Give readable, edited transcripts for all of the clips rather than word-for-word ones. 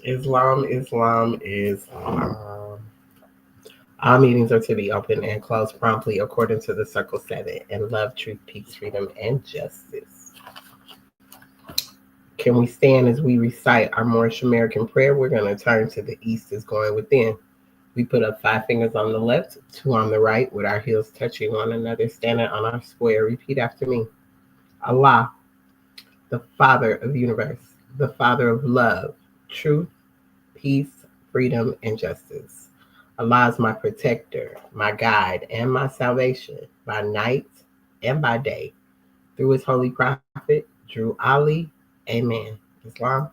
Islam. All meetings are to be open and closed promptly according to the Circle 7 and love, truth, peace, freedom, and justice. Can we stand as we recite our Moorish American prayer? We're going to turn to the east is going within. We put up 5 fingers on the left, 2 on the right, with our heels touching one another, standing on our square. Repeat after me. Allah, the Father of the universe, the Father of love, truth, peace, freedom, and justice. Allah is my protector, my guide, and my salvation by night and by day. Through his holy prophet, Drew Ali. Amen. Islam.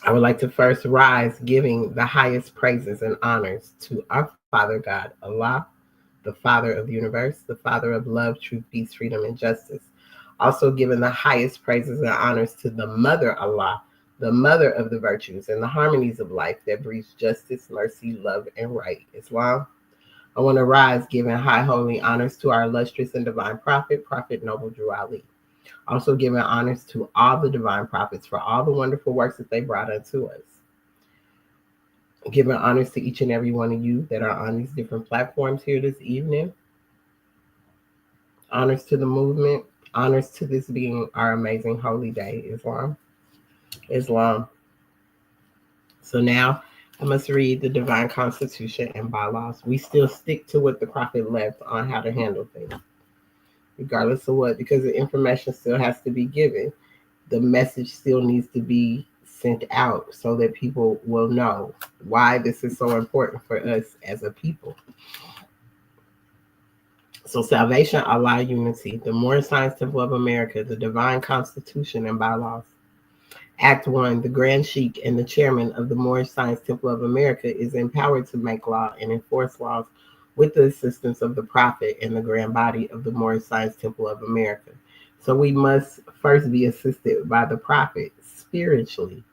I would like to first rise giving the highest praises and honors to our Father God, Allah, the Father of the universe, the Father of love, truth, peace, freedom, and justice. Also giving the highest praises and honors to the Mother Allah, the Mother of the virtues and the harmonies of life that breeds justice, mercy, love, and right. Islam. I want to rise giving high holy honors to our illustrious and divine prophet, Prophet Noble Drew Ali. Also giving honors to all the divine prophets for all the wonderful works that they brought unto us. Giving honors to each and every one of you that are on these different platforms here this evening. Honors to the movement. Honors to this being our amazing holy day, Islam. Islam. So now I must read the divine constitution and bylaws. We still stick to what the prophet left on how to handle things, regardless of what, because the information still has to be given. The message still needs to be sent out so that people will know why this is so important for us as a people. So salvation, Allah, unity, the Moorish Science Temple of America, the divine constitution and bylaws. Act 1, the Grand Sheikh and the chairman of the Moorish Science Temple of America is empowered to make law and enforce laws with the assistance of the Prophet and the grand body of the Moorish Science Temple of America. So we must first be assisted by the Prophet spiritually.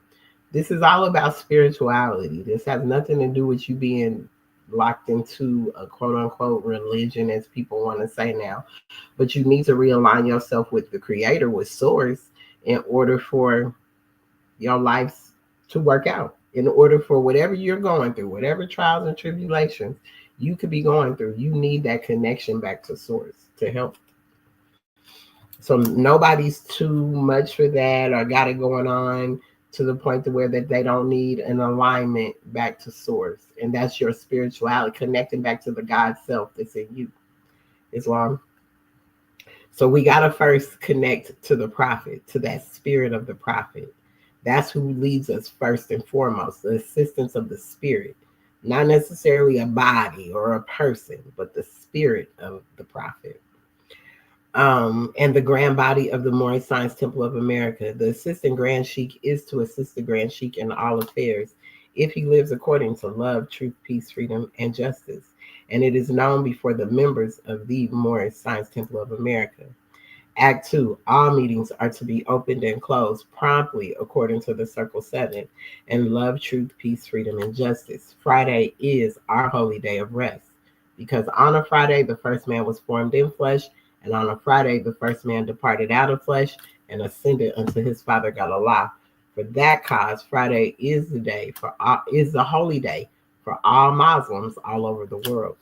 This is all about spirituality. This has nothing to do with you being locked into a quote unquote religion, as people want to say now. But you need to realign yourself with the Creator, with Source, in order for your life to work out, in order for whatever you're going through, whatever trials and tribulations you could be going through. You need that connection back to Source to help. So nobody's too much for that or got it going on to the point to where that they don't need an alignment back to Source. And that's your spirituality, connecting back to the God self that's in you. Islam. So we got to first connect to the Prophet, to that spirit of the Prophet. That's who leads us first and foremost, the assistance of the spirit, not necessarily a body or a person, but the spirit of the Prophet. And the grand body of the Moorish Science Temple of America. The assistant Grand Sheikh is to assist the Grand Sheikh in all affairs if he lives according to love, truth, peace, freedom, and justice. And it is known before the members of the Moorish Science Temple of America. Act 2, all meetings are to be opened and closed promptly according to the Circle 7 and love, truth, peace, freedom, and justice. Friday is our holy day of rest because on a Friday, the first man was formed in flesh, and on a Friday, the first man departed out of flesh and ascended unto his Father God Allah. For that cause, Friday is the holy day for all Muslims all over the world.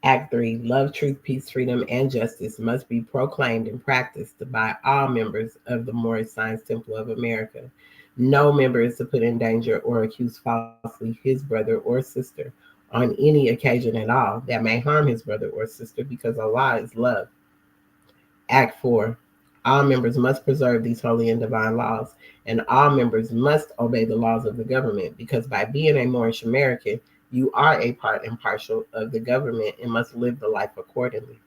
Act 3, love, truth, peace, freedom, and justice must be proclaimed and practiced by all members of the Moorish Science Temple of America. No member is to put in danger or accuse falsely his brother or sister on any occasion at all that may harm his brother or sister, because Allah is love. Act 4, all members must preserve these holy and divine laws, and all members must obey the laws of the government, because by being a Moorish American, you are a part and parcel of the government and must live the life accordingly.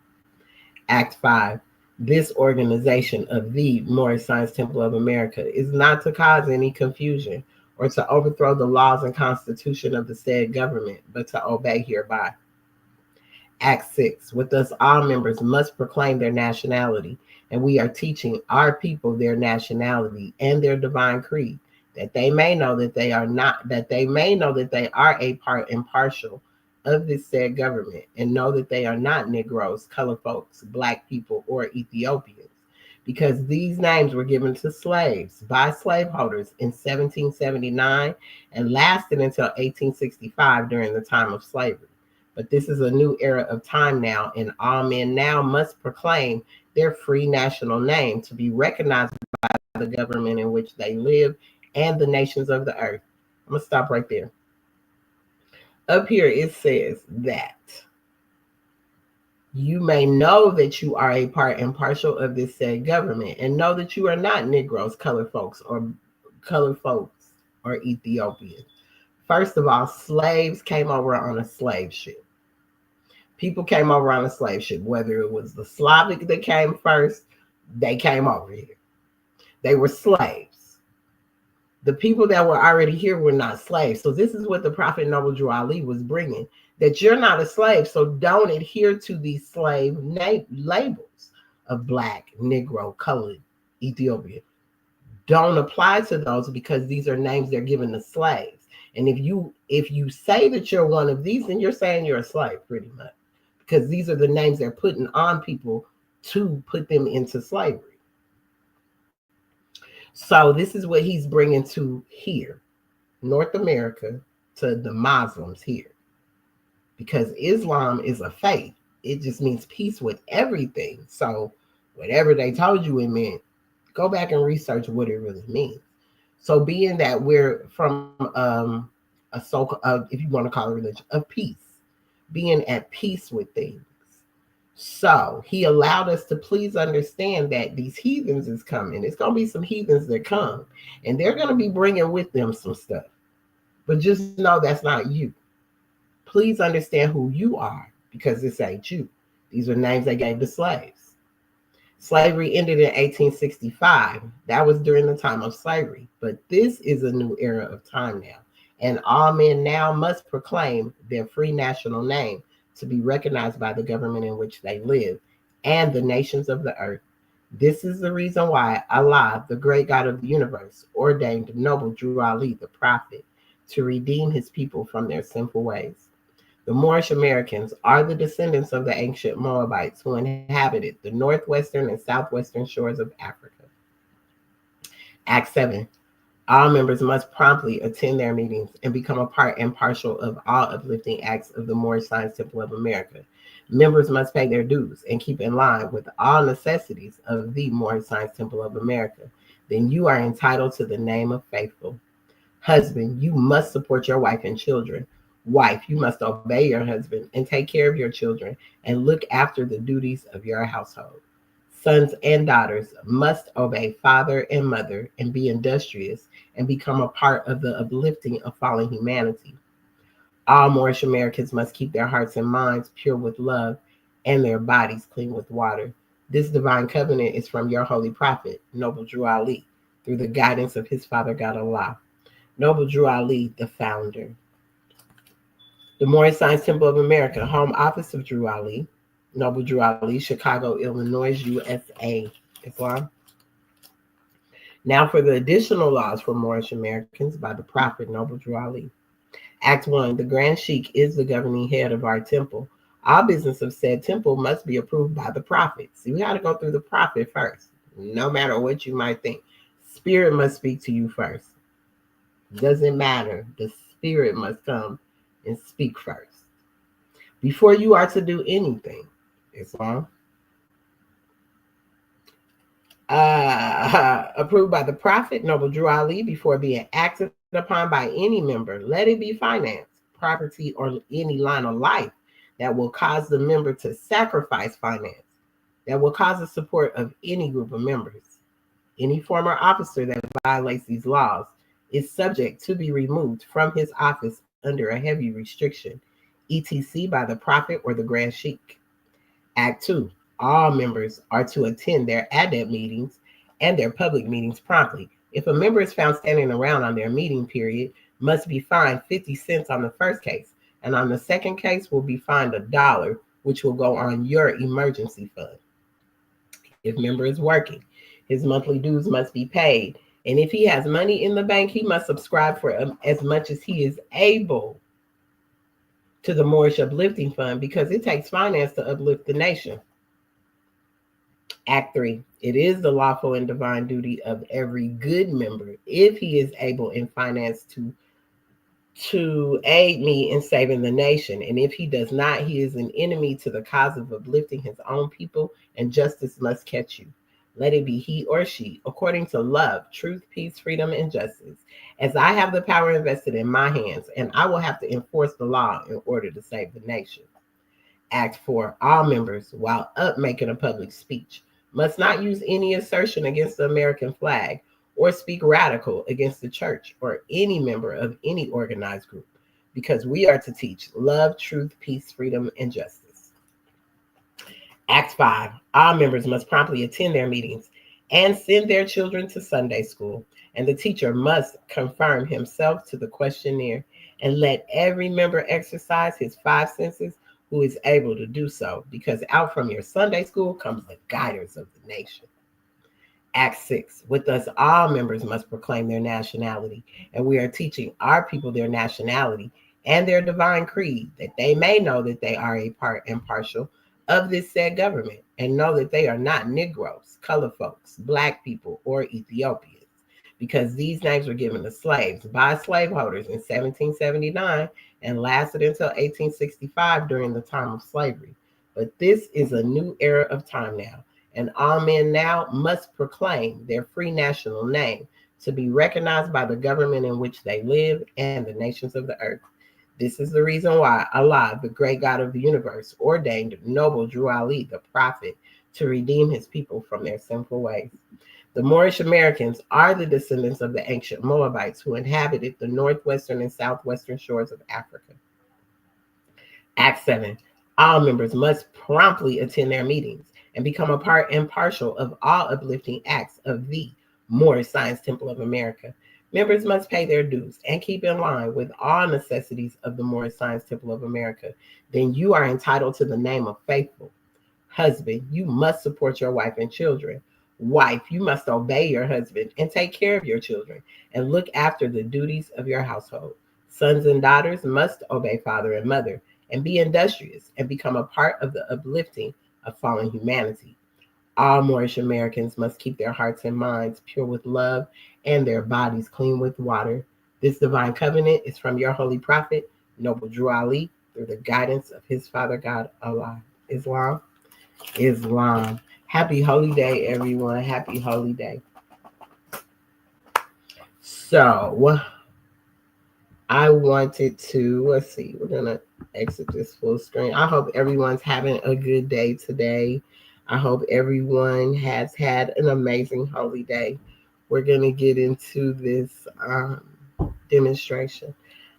Act 5, this organization of the Moorish Science Temple of America is not to cause any confusion or to overthrow the laws and constitution of the said government, but to obey hereby. Act 6, with us all members must proclaim their nationality, and we are teaching our people their nationality and their divine creed, that they may know that they are a part and partial of this said government, and know that they are not Negroes, colored folks, Black people, or Ethiopians, because these names were given to slaves by slaveholders in 1779 and lasted until 1865 during the time of slavery. But this is a new era of time now, and all men now must proclaim their free national name to be recognized by the government in which they live and the nations of the earth. I'm going to stop right there. Up here it says that you may know that you are a part and parcel of this said government, and know that you are not Negroes, colored folks, or Ethiopians. First of all, slaves came over on a slave ship. People came over on a slave ship, whether it was the Slavic that came first, they came over here. They were slaves. The people that were already here were not slaves. So this is what the Prophet Noble Drew Ali was bringing, that you're not a slave, so don't adhere to these slave labels of Black, Negro, colored, Ethiopian. Don't apply to those, because these are names they're given to slaves. And if you say that you're one of these, then you're saying you're a slave, pretty much, because these are the names they're putting on people to put them into slavery. So this is what he's bringing to here, North America, to the Muslims here. Because Islam is a faith. It just means peace with everything. So whatever they told you it meant, go back and research what it really means. So being that we're from if you want to call it religion, of peace, being at peace with things. So he allowed us to please understand that these heathens is coming. It's going to be some heathens that come, and they're going to be bringing with them some stuff. But just know that's not you. Please understand who you are, because this ain't you. These are names they gave to slaves. Slavery ended in 1865. That was during the time of slavery. But this is a new era of time now. And all men now must proclaim their free national name to be recognized by the government in which they live and the nations of the earth. This is the reason why Allah, the great God of the universe, ordained Noble Drew Ali, the prophet, to redeem his people from their sinful ways. The Moorish Americans are the descendants of the ancient Moabites who inhabited the northwestern and southwestern shores of Africa. Act 7. All members must promptly attend their meetings and become a part and parcel of all uplifting acts of the Moorish Science Temple of America. Members must pay their dues and keep in line with all necessities of the Moorish Science Temple of America. Then you are entitled to the name of faithful. Husband, you must support your wife and children. Wife, you must obey your husband and take care of your children and look after the duties of your household. Sons and daughters must obey father and mother and be industrious and become a part of the uplifting of fallen humanity. All Moorish Americans must keep their hearts and minds pure with love and their bodies clean with water. This divine covenant is from your holy prophet, Noble Drew Ali, through the guidance of his father God Allah. Noble Drew Ali, the founder. The Moorish Science Temple of America, home office of Drew Ali, Noble Drew Ali, Chicago, Illinois, USA. Islam. Now for the additional laws for Moorish Americans by the Prophet Noble Drew Ali. Act 1. The Grand Sheikh is the governing head of our temple. All business of said temple must be approved by the Prophet. See, we got to go through the Prophet first, no matter what you might think. Spirit must speak to you first. Doesn't matter. The Spirit must come and speak first before you are to do anything. Islam. Approved by the Prophet Noble Drew Ali before being acted upon by any member. Let it be finance, property, or any line of life that will cause the member to sacrifice finance, that will cause the support of any group of members. Any former officer that violates these laws is subject to be removed from his office under a heavy restriction, etc. by the Prophet or the Grand Sheikh. Act 2. All members are to attend their adept meetings and their public meetings promptly. If a member is found standing around on their meeting period, must be fined 50 cents on the first case, and on the second case will be fined $1, which will go on your emergency fund. If member is working, his monthly dues must be paid, and if he has money in the bank, he must subscribe for as much as he is able to the Moorish Uplifting Fund, because it takes finance to uplift the nation. Act 3, it is the lawful and divine duty of every good member, if he is able in finance, to aid me in saving the nation. And if he does not, he is an enemy to the cause of uplifting his own people, and justice must catch you. Let it be he or she, according to love, truth, peace, freedom, and justice. As I have the power invested in my hands, and I will have to enforce the law in order to save the nation. Act 4, all members, while up making a public speech, must not use any assertion against the American flag or speak radical against the church or any member of any organized group, because we are to teach love, truth, peace, freedom, and justice. Act 5, all members must promptly attend their meetings and send their children to Sunday school, and the teacher must confirm himself to the questionnaire, and let every member exercise his 5 senses who is able to do so, because out from your Sunday school comes the guiders of the nation. Act 6, with us all members must proclaim their nationality, and we are teaching our people their nationality and their divine creed, that they may know that they are a part and partial of this said government, and know that they are not Negroes, colored folks, Black people, or Ethiopians, because these names were given to slaves by slaveholders in 1779 and lasted until 1865 during the time of slavery. But this is a new era of time now, and all men now must proclaim their free national name to be recognized by the government in which they live and the nations of the earth. This is the reason why Allah, the great God of the universe, ordained noble Drew Ali, the prophet, to redeem his people from their sinful ways. The Moorish Americans are the descendants of the ancient Moabites who inhabited the northwestern and southwestern shores of Africa. Act 7, all members must promptly attend their meetings and become a part and partial of all uplifting acts of the Moorish Science Temple of America. Members must pay their dues and keep in line with all necessities of the Moorish Science Temple of America. Then you are entitled to the name of faithful. Husband, you must support your wife and children. Wife, you must obey your husband and take care of your children and look after the duties of your household. Sons and daughters must obey father and mother and be industrious and become a part of the uplifting of fallen humanity. All Moorish Americans must keep their hearts and minds pure with love and their bodies clean with water. This divine covenant is from your holy prophet, Noble Drew Ali, through the guidance of his Father God, Allah. Islam. Happy Holy Day, everyone. Happy Holy Day. So, I wanted to, let's see, we're going to exit this full screen. I hope everyone's having a good day today. I hope everyone has had an amazing holy day. We're going to get into this demonstration.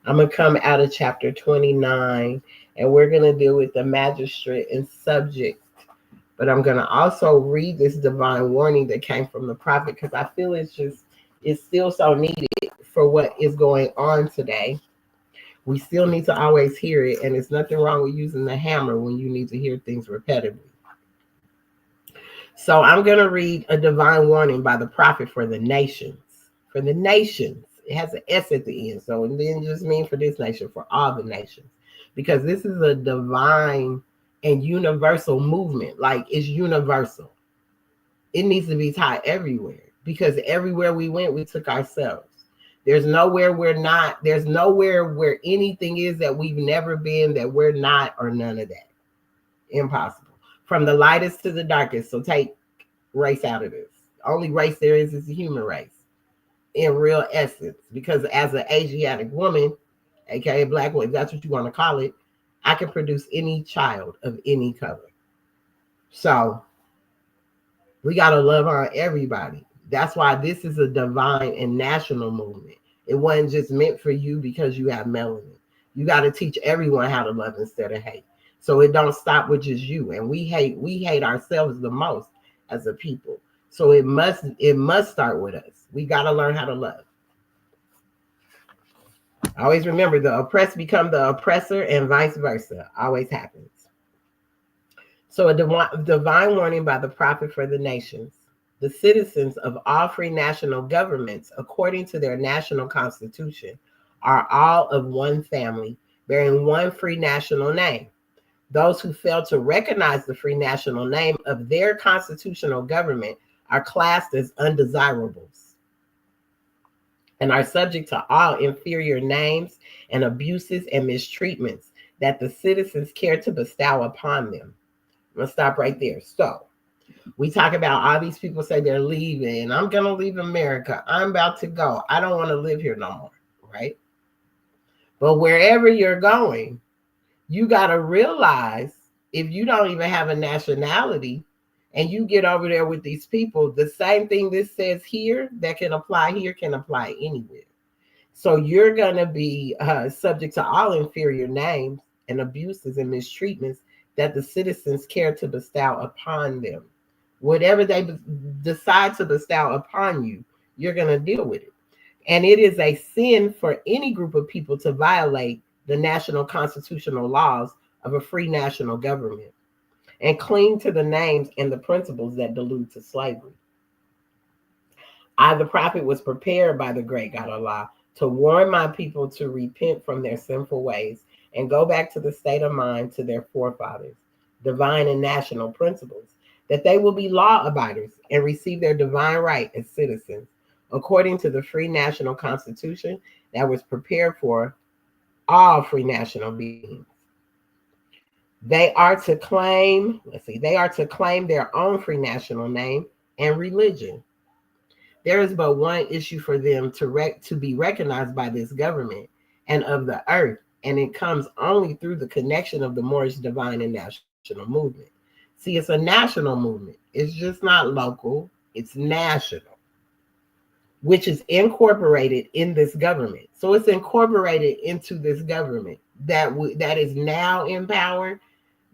I'm going to come out of chapter 29, and we're going to deal with the magistrate and subject. But I'm going to also read this divine warning that came from the prophet, because I feel it's still so needed for what is going on today. We still need to always hear it, and there's nothing wrong with using the hammer when you need to hear things repetitively. So I'm going to read a divine warning by the prophet for the nations. For the nations. It has an S at the end, so it didn't just mean for this nation, for all the nations. Because this is a divine and universal movement. Like, it's universal. It needs to be taught everywhere, because everywhere we went, we took ourselves. There's nowhere we're not. There's nowhere where anything is that we've never been that we're not, or none of that. Impossible. From the lightest to the darkest. So take race out of this. Only race there is the human race in real essence. Because as an Asiatic woman, aka Black woman, if that's what you want to call it, I can produce any child of any color. So we got to love on everybody. That's why this is a divine and national movement. It wasn't just meant for you because you have melanin. You got to teach everyone how to love instead of hate. So it don't stop with just you. And we hate ourselves the most as a people. So it must start with us. We got to learn how to love. Always remember, the oppressed become the oppressor and vice versa. Always happens. So a divine warning by the prophet for the nations. The citizens of all free national governments, according to their national constitution, are all of one family, bearing one free national name. Those who fail to recognize the free national name of their constitutional government are classed as undesirables and are subject to all inferior names and abuses and mistreatments that the citizens care to bestow upon them. I'm going to stop right there. So, we talk about all these people say they're leaving. I'm going to leave America. I'm about to go. I don't want to live here no more, right? But wherever you're going, you got to realize if you don't even have a nationality and you get over there with these people, the same thing this says here that can apply here can apply anywhere. So you're going to be subject to all inferior names and abuses and mistreatments that the citizens care to bestow upon them. Whatever they decide to bestow upon you, you're going to deal with it. And it is a sin for any group of people to violate the national constitutional laws of a free national government and cling to the names and the principles that delude to slavery. I, the prophet, was prepared by the great God Allah to warn my people to repent from their sinful ways and go back to the state of mind to their forefathers, divine and national principles, that they will be law abiders and receive their divine right as citizens, according to the free national constitution that was prepared for all free national beings. They are to claim, their own free national name and religion. There is but one issue for them to be recognized by this government and of the earth, and it comes only through the connection of the Moorish divine and national movement. See, it's a national movement. It's just not local, it's national, which is incorporated in this government. So it's incorporated into this government that is now in power,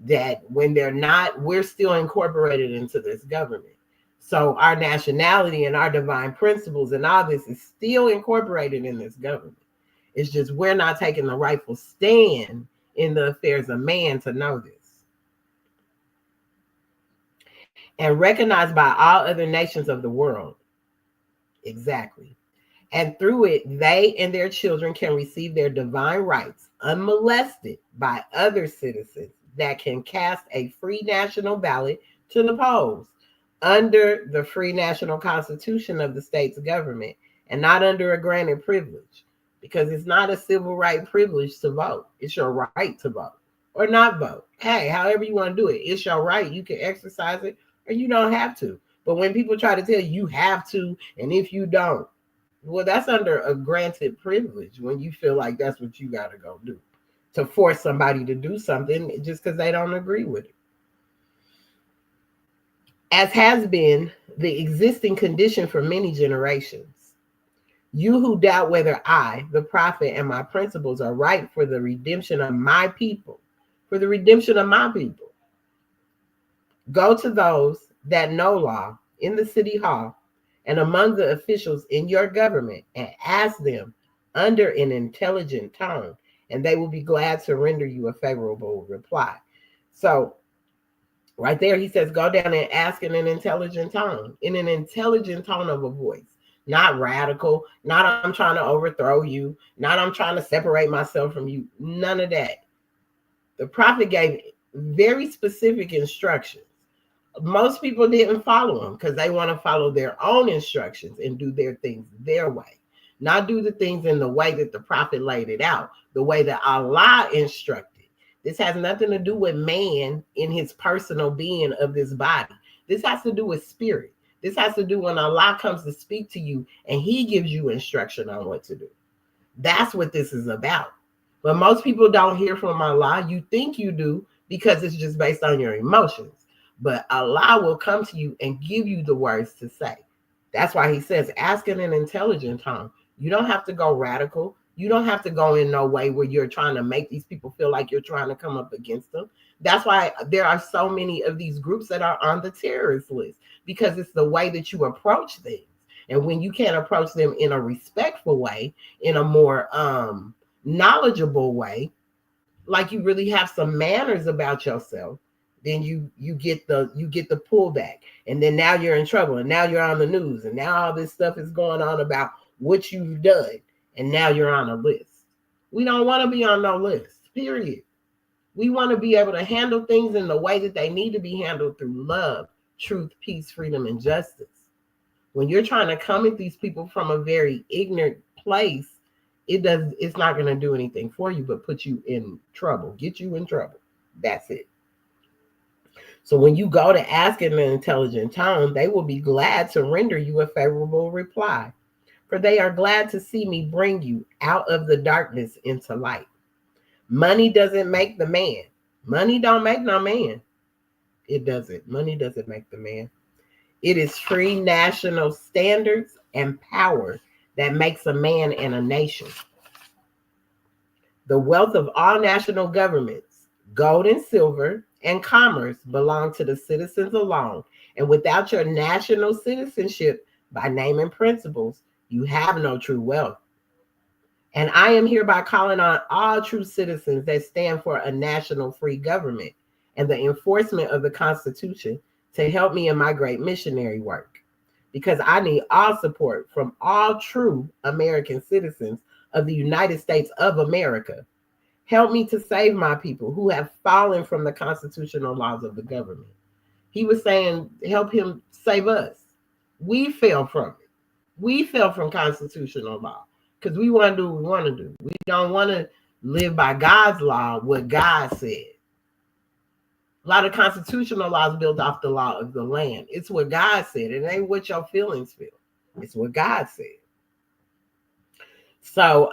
that when they're not, we're still incorporated into this government. So our nationality and our divine principles and all this is still incorporated in this government. It's just we're not taking the rightful stand in the affairs of man to know this. And recognized by all other nations of the world. Exactly. And through it, they and their children can receive their divine rights unmolested by other citizens that can cast a free national ballot to the polls under the free national constitution of the state's government and not under a granted privilege, because it's not a civil right privilege to vote. It's your right to vote or not vote. Hey, however you want to do it, it's your right. You can exercise it or you don't have to. But when people try to tell you have to, and if you don't, well, that's under a granted privilege when you feel like that's what you got to go do, to force somebody to do something just because they don't agree with it. As has been the existing condition for many generations. You who doubt whether I, the prophet, and my principles are right for the redemption of my people, go to those that know law in the city hall and among the officials in your government and ask them under an intelligent tone, and they will be glad to render you a favorable reply. So right there, he says, go down and ask in an intelligent tone of a voice, not radical, not I'm trying to overthrow you, not I'm trying to separate myself from you, none of that. The prophet gave very specific instructions. Most people didn't follow them because they want to follow their own instructions and do their things their way, not do the things in the way that the prophet laid it out, the way that Allah instructed. This has nothing to do with man in his personal being of this body. This has to do with spirit. This has to do when Allah comes to speak to you and he gives you instruction on what to do. That's what this is about. But most people don't hear from Allah. You think you do because it's just based on your emotions. But Allah will come to you and give you the words to say. That's why he says, ask in an intelligent tone. You don't have to go radical. You don't have to go in no way where you're trying to make these people feel like you're trying to come up against them. That's why there are so many of these groups that are on the terrorist list, because it's the way that you approach things. And when you can't approach them in a respectful way, in a more knowledgeable way, like you really have some manners about yourself, then you get the pullback, and then now you're in trouble, and now you're on the news, and now all this stuff is going on about what you've done, and now you're on a list. We don't want to be on no list, period. We want to be able to handle things in the way that they need to be handled through love, truth, peace, freedom, and justice. When you're trying to come at these people from a very ignorant place, it's not going to do anything for you but put you in trouble, get you in trouble. That's it. So when you go to ask in an intelligent tone, they will be glad to render you a favorable reply. For they are glad to see me bring you out of the darkness into light. Money doesn't make the man. Money don't make no man. It doesn't. Money doesn't make the man. It is free national standards and power that makes a man and a nation. The wealth of all national governments, gold and silver, and commerce belong to the citizens alone. And without your national citizenship by name and principles, you have no true wealth. And I am hereby calling on all true citizens that stand for a national free government and the enforcement of the Constitution to help me in my great missionary work, because I need all support from all true American citizens of the United States of America. Help me to save my people who have fallen from the constitutional laws of the government. He was saying, help him save us. We fell from it. We fell from constitutional law because we want to do what we want to do. We don't want to live by God's law, what God said. A lot of constitutional laws built off the law of the land. It's what God said. It ain't what your feelings feel. It's what God said. So,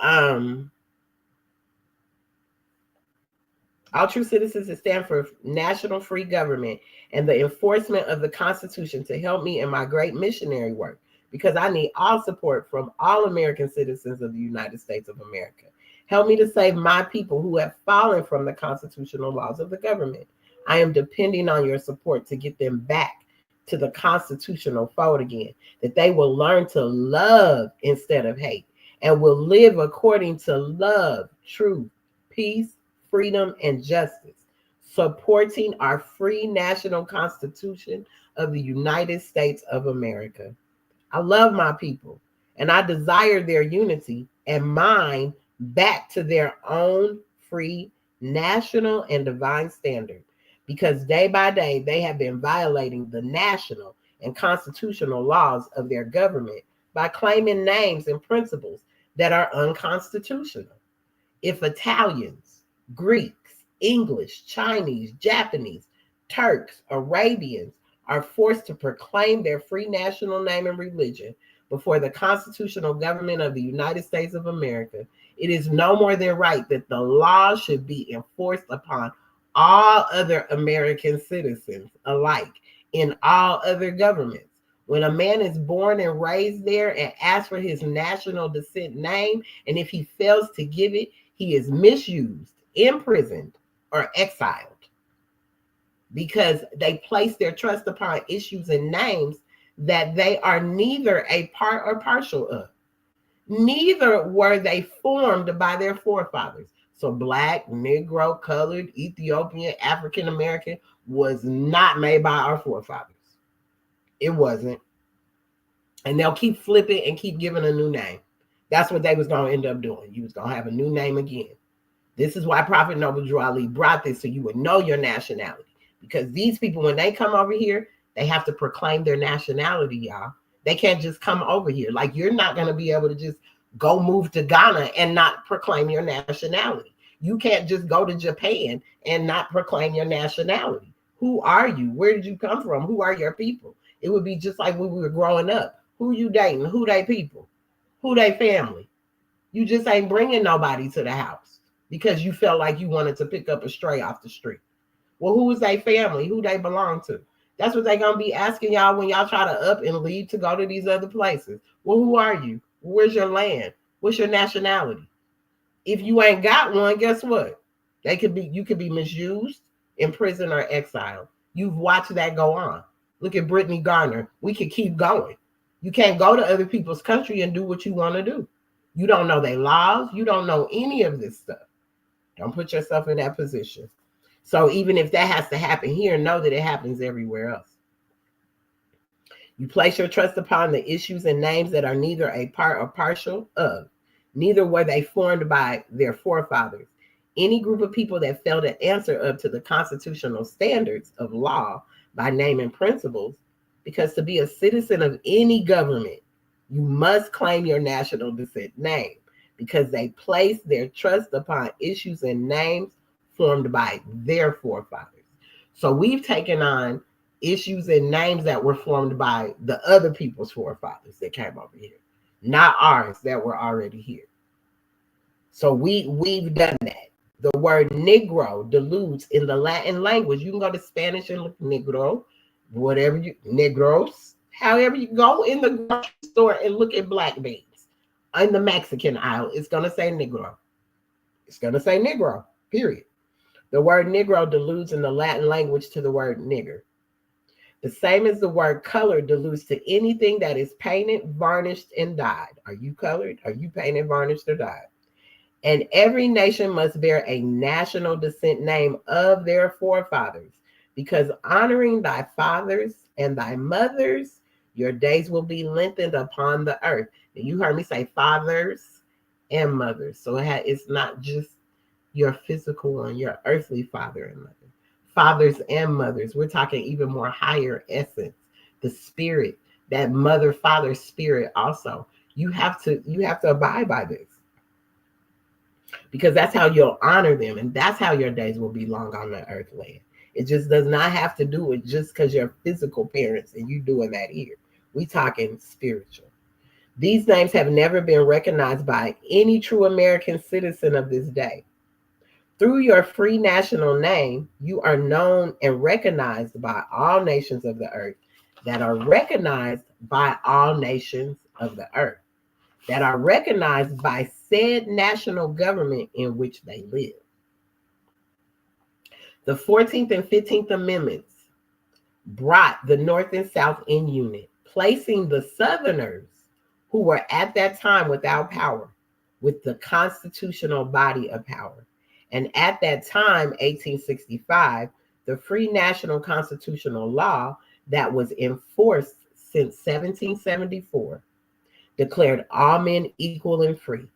all true citizens that stand for national free government and the enforcement of the Constitution to help me in my great missionary work, because I need all support from all American citizens of the United States of America. Help me to save my people who have fallen from the constitutional laws of the government. I am depending on your support to get them back to the constitutional fold again, that they will learn to love instead of hate and will live according to love, truth, peace, freedom, and justice, supporting our free national Constitution of the United States of America. I love my people, and I desire their unity and mine back to their own free national and divine standard, because day by day they have been violating the national and constitutional laws of their government by claiming names and principles that are unconstitutional. If Italians, Greeks, English, Chinese, Japanese, Turks, Arabians are forced to proclaim their free national name and religion before the constitutional government of the United States of America, it is no more than right that the law should be enforced upon all other American citizens alike in all other governments. When a man is born and raised there and asks for his national descent name, and if he fails to give it, he is misused, imprisoned, or exiled, because they place their trust upon issues and names that they are neither a part or partial of. Neither were they formed by their forefathers. So Black, Negro, colored, Ethiopian, African American was not made by our forefathers. It wasn't. And they'll keep flipping and keep giving a new name. That's what they was going to end up doing. You was going to have a new name again. This is why Prophet Noble Drew Ali brought this, so you would know your nationality. Because these people, when they come over here, they have to proclaim their nationality, y'all. They can't just come over here. Like, you're not going to be able to just go move to Ghana and not proclaim your nationality. You can't just go to Japan and not proclaim your nationality. Who are you? Where did you come from? Who are your people? It would be just like when we were growing up. Who you dating? Who they people? Who they family? You just ain't bringing nobody to the house because you felt like you wanted to pick up a stray off the street. Well, who is their family? Who they belong to? That's what they're going to be asking y'all when y'all try to up and leave to go to these other places. Well, who are you? Where's your land? What's your nationality? If you ain't got one, guess what? You could be misused, imprisoned, or exiled. You've watched that go on. Look at Brittany Garner. We could keep going. You can't go to other people's country and do what you want to do. You don't know their laws. You don't know any of this stuff. Don't put yourself in that position. So even if that has to happen here, know that it happens everywhere else. You place your trust upon the issues and names that are neither a part or partial of, neither were they formed by their forefathers. Any group of people that fail to answer up to the constitutional standards of law by name and principles, because to be a citizen of any government, you must claim your national descent name, because they place their trust upon issues and names formed by their forefathers. So we've taken on issues and names that were formed by the other people's forefathers that came over here, not ours that were already here. So we've done that. The word Negro deludes in the Latin language. You can go to Spanish and look Negro, whatever you, Negros, however you go in the grocery store and look at black beans. In the Mexican aisle, it's going to say Negro. It's going to say Negro, period. The word Negro deludes in the Latin language to the word nigger. The same as the word color deludes to anything that is painted, varnished, and dyed. Are you colored? Are you painted, varnished, or dyed? And every nation must bear a national descent name of their forefathers, because honoring thy fathers and thy mothers, your days will be lengthened upon the earth. And you heard me say fathers and mothers. So it's not just your physical one, your earthly father and mother. Fathers and mothers. We're talking even more higher essence, the spirit, that mother, father spirit also. You have to abide by this, because that's how you'll honor them, and that's how your days will be long on the earth land. It just does not have to do with just because you're physical parents and you doing that here. We talking spiritual. These names have never been recognized by any true American citizen of this day. Through your free national name, you are known and recognized by all nations of the earth, that are recognized by all nations of the earth, that are recognized by said national government in which they live. The 14th and 15th Amendments brought the North and South in unit, placing the Southerners, who were at that time without power, with the constitutional body of power. And at that time, 1865, the free national constitutional law that was enforced since 1774 declared all men equal and free.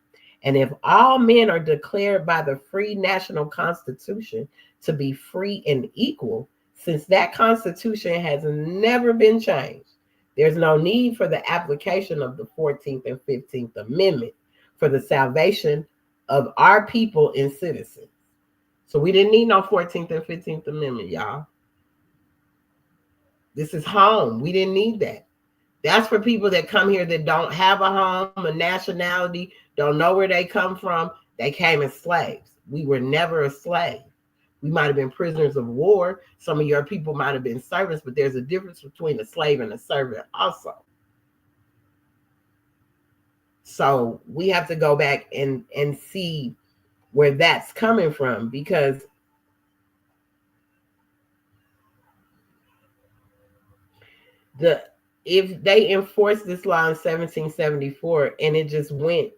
And if all men are declared by the free national constitution to be free and equal, since that constitution has never been changed, there's no need for the application of the 14th and 15th Amendment for the salvation of our people and citizens. So we didn't need no 14th and 15th Amendment, y'all. This is home. We didn't need that. That's for people that come here that don't have a home, a nationality, don't know where they come from. They came as slaves. We were never a slave. We might have been prisoners of war. Some of your people might have been servants, but there's a difference between a slave and a servant also. So we have to go back and see where that's coming from, because if they enforced this law in 1774 and it just went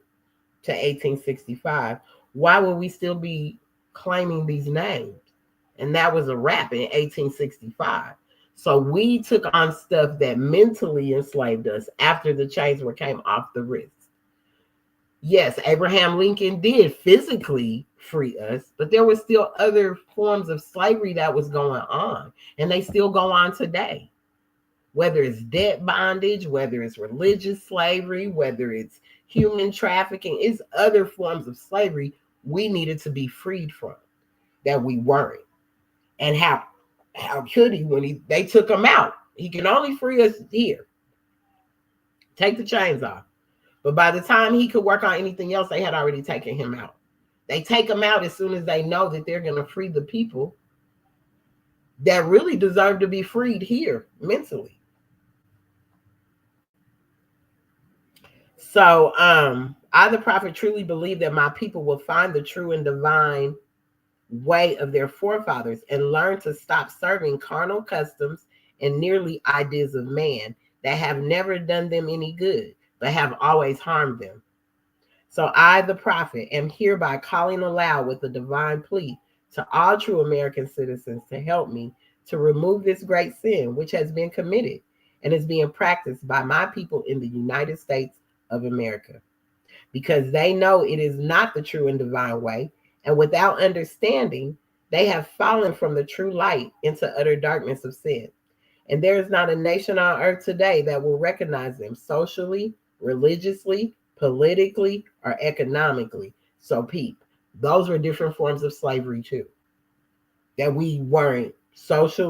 to 1865, why would we still be claiming these names? And that was a wrap in 1865. So we took on stuff that mentally enslaved us after the chains came off the wrist. Yes, Abraham Lincoln did physically free us, but there were still other forms of slavery that was going on, and they still go on today. Whether it's debt bondage, whether it's religious slavery, whether it's human trafficking, it's other forms of slavery we needed to be freed from that we weren't. And how could he when they took him out? He can only free us here. Take the chains off. But by the time he could work on anything else, they had already taken him out. They take him out as soon as they know that they're going to free the people that really deserve to be freed here mentally. So I, the prophet, truly believe that my people will find the true and divine way of their forefathers and learn to stop serving carnal customs and nearly ideas of man that have never done them any good, but have always harmed them. So I, the prophet, am hereby calling aloud with a divine plea to all true American citizens to help me to remove this great sin which has been committed and is being practiced by my people in the United States of America, because they know it is not the true and divine way, And without understanding, they have fallen from the true light into utter darkness of sin. And there is not a nation on earth today that will recognize them socially, religiously, politically, or economically. So, peep, those were different forms of slavery too. That we weren't social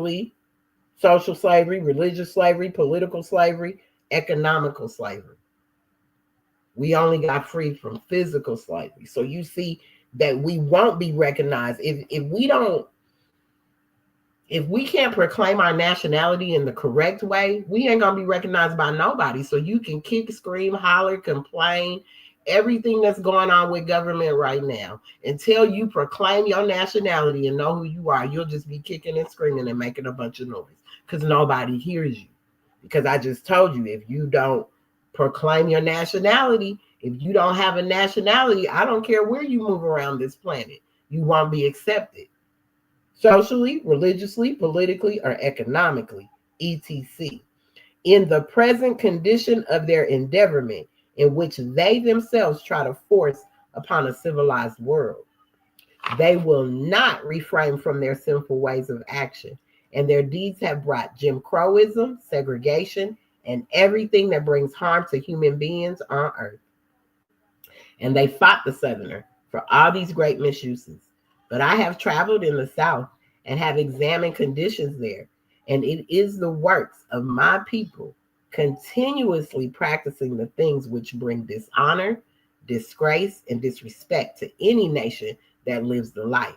slavery, religious slavery, political slavery, economical slavery. We only got free from physical slavery. So you see that we won't be recognized if we can't proclaim our nationality in the correct way, we ain't gonna be recognized by nobody. So you can kick, scream, holler, complain, everything that's going on with government right now. Until you proclaim your nationality and know who you are, you'll just be kicking and screaming and making a bunch of noise because nobody hears you. Because I just told you, if you don't proclaim your nationality, if you don't have a nationality, I don't care where you move around this planet, you won't be accepted. Socially, religiously, politically, or economically, etc., in the present condition of their endeavorment, in which they themselves try to force upon a civilized world. They will not refrain from their sinful ways of action, and their deeds have brought Jim Crowism, segregation, and everything that brings harm to human beings on earth. And they fought the Southerner for all these great misuses. But I have traveled in the South and have examined conditions there, and it is the works of my people continuously practicing the things which bring dishonor, disgrace, and disrespect to any nation that lives the life.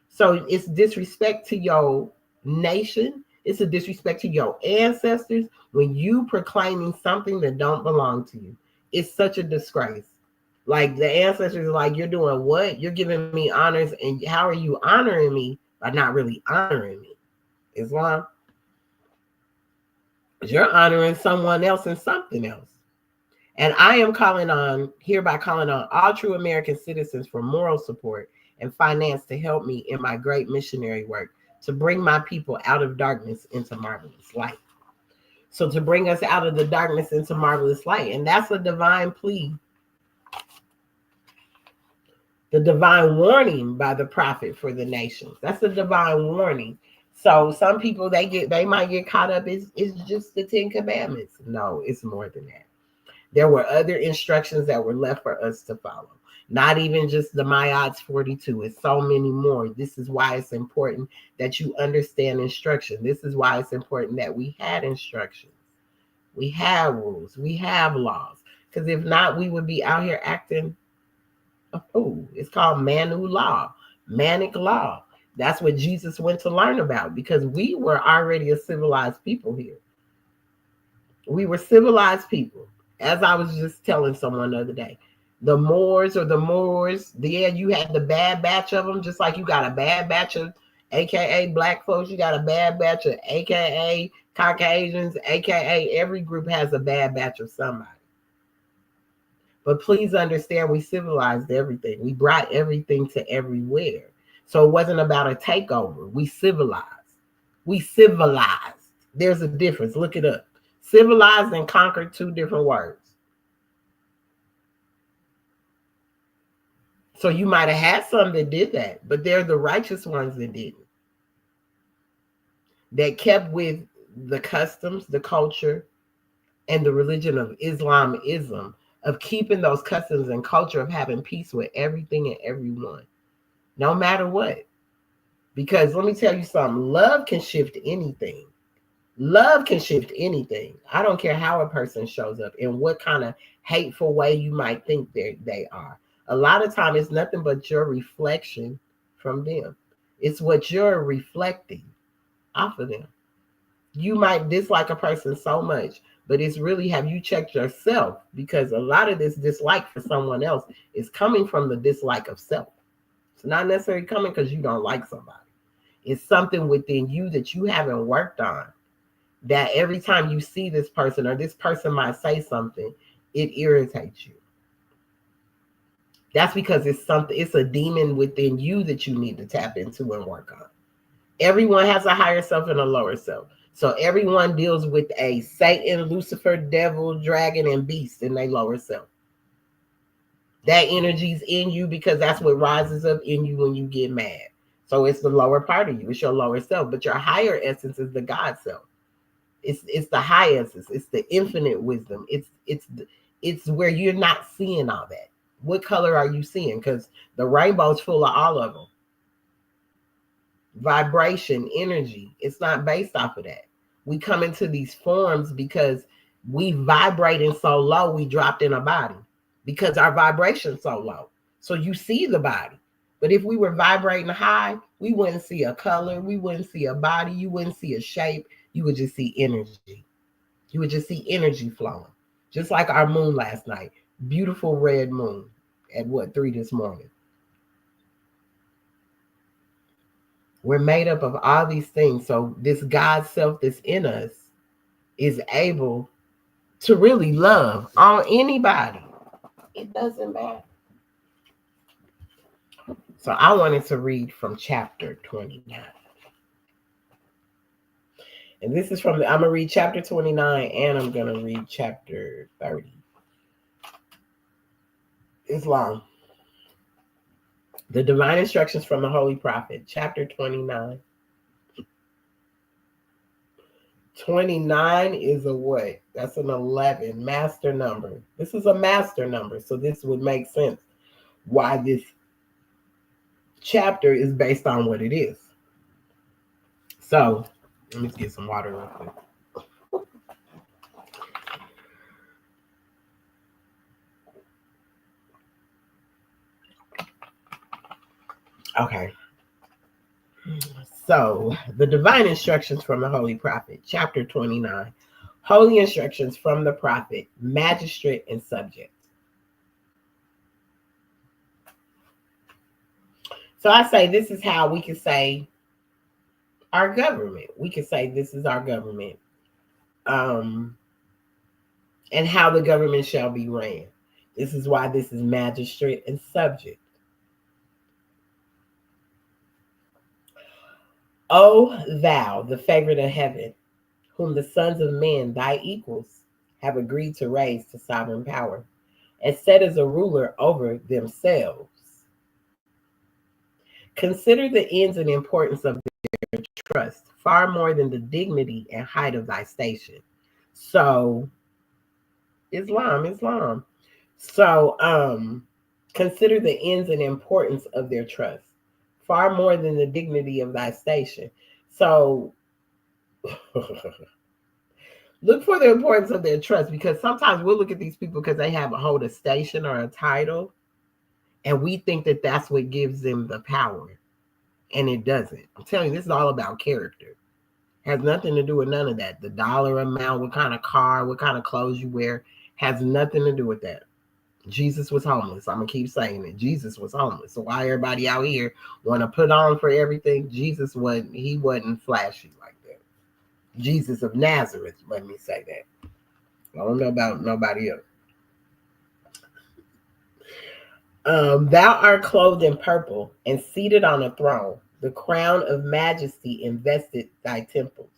So it's disrespect to your nation. It's a disrespect to your ancestors when you proclaiming something that don't belong to you. It's such a disgrace. Like the ancestors are like, you're doing what? You're giving me honors, and how are you honoring me by not really honoring me? Islam, you're honoring someone else and something else. And I am hereby calling on all true American citizens for moral support and finance to help me in my great missionary work to bring my people out of darkness into marvelous light. So to bring us out of the darkness into marvelous light. And that's a divine plea. The divine warning by the prophet for the nations. That's a divine warning. So some people they might get caught up. It's just the 10 Commandments. No, it's more than that. There were other instructions that were left for us to follow. Not even just the Mayats 42. It's so many more. This is why it's important that you understand instruction. This is why it's important that we had instructions. We have rules. We have laws. Because if not, we would be out here acting a fool. It's called Manu law, manic law. That's what Jesus went to learn about because we were already a civilized people here. We were civilized people. As I was just telling someone the other day, the Moors, yeah, you had the bad batch of them, just like you got a bad batch of AKA black folks, you got a bad batch of AKA Caucasians, AKA every group has a bad batch of somebody. But please understand, we civilized everything. We brought everything to everywhere. So it wasn't about a takeover. We civilized. We civilized. There's a difference. Look it up. Civilized and conquered, two different words. So you might have had some that did that, but they're the righteous ones that didn't. That kept with the customs, the culture, and the religion of Islamism, of keeping those customs and culture of having peace with everything and everyone, no matter what. Because let me tell you something, love can shift anything. Love can shift anything. I don't care how a person shows up and what kind of hateful way you might think they are. A lot of time it's nothing but your reflection from them. It's what you're reflecting off of them. You might dislike a person so much, but it's really, have you checked yourself? Because a lot of this dislike for someone else is coming from the dislike of self. It's not necessarily coming because you don't like somebody. It's something within you that you haven't worked on, that every time you see this person or this person might say something, it irritates you. That's because it's a demon within you that you need to tap into and work on. Everyone has a higher self and a lower self. So everyone deals with a Satan, Lucifer, devil, dragon, and beast in their lower self. That energy's in you because that's what rises up in you when you get mad. So it's the lower part of you. It's your lower self. But your higher essence is the God self. It's the high essence. It's the infinite wisdom. It's where you're not seeing all that. What color are you seeing? Because the rainbow's full of all of them. Vibration, energy. It's not based off of that. We come into these forms because we vibrating so low, we dropped in a body because our vibration's so low. So you see the body. But if we were vibrating high, we wouldn't see a color, we wouldn't see a body, you wouldn't see a shape, you would just see energy. You would just see energy flowing. Just like our moon last night. Beautiful red moon at 3 this morning. We're made up of all these things. So this God self that's in us is able to really love on anybody. It doesn't matter. So I wanted to read from chapter 29. And this is I'm going to read chapter 29 and I'm going to read chapter 30. It's long. The Divine Instructions from the Holy Prophet, chapter 29. 29 is a what? That's an 11, master number. This is a master number, so this would make sense why this chapter is based on what it is. So, let me get some water real quick. Okay. So, the Divine Instructions from the Holy Prophet, chapter 29. Holy Instructions from the Prophet, Magistrate and Subject. So I say this is how we can say our government. We can say this is our government. And how the government shall be ran. This is why this is magistrate and subject. O thou, the favorite of heaven, whom the sons of men, thy equals, have agreed to raise to sovereign power, and set as a ruler over themselves. Consider the ends and importance of their trust, far more than the dignity and height of thy station. So, Islam. So, consider the ends and importance of their trust, far more than the dignity of thy station. So, look for the importance of their trust, because sometimes we'll look at these people because they hold a station or a title, and we think that that's what gives them the power, and it doesn't. I'm telling you, this is all about character. Has nothing to do with none of that. The dollar amount, what kind of car, what kind of clothes you wear, has nothing to do with that. Jesus was homeless. I'm going to keep saying it. Jesus was homeless. So why everybody out here want to put on for everything? He wasn't flashy like that. Jesus of Nazareth, let me say that. I don't know about nobody else. Thou art clothed in purple and seated on a throne. The crown of majesty invested thy temples.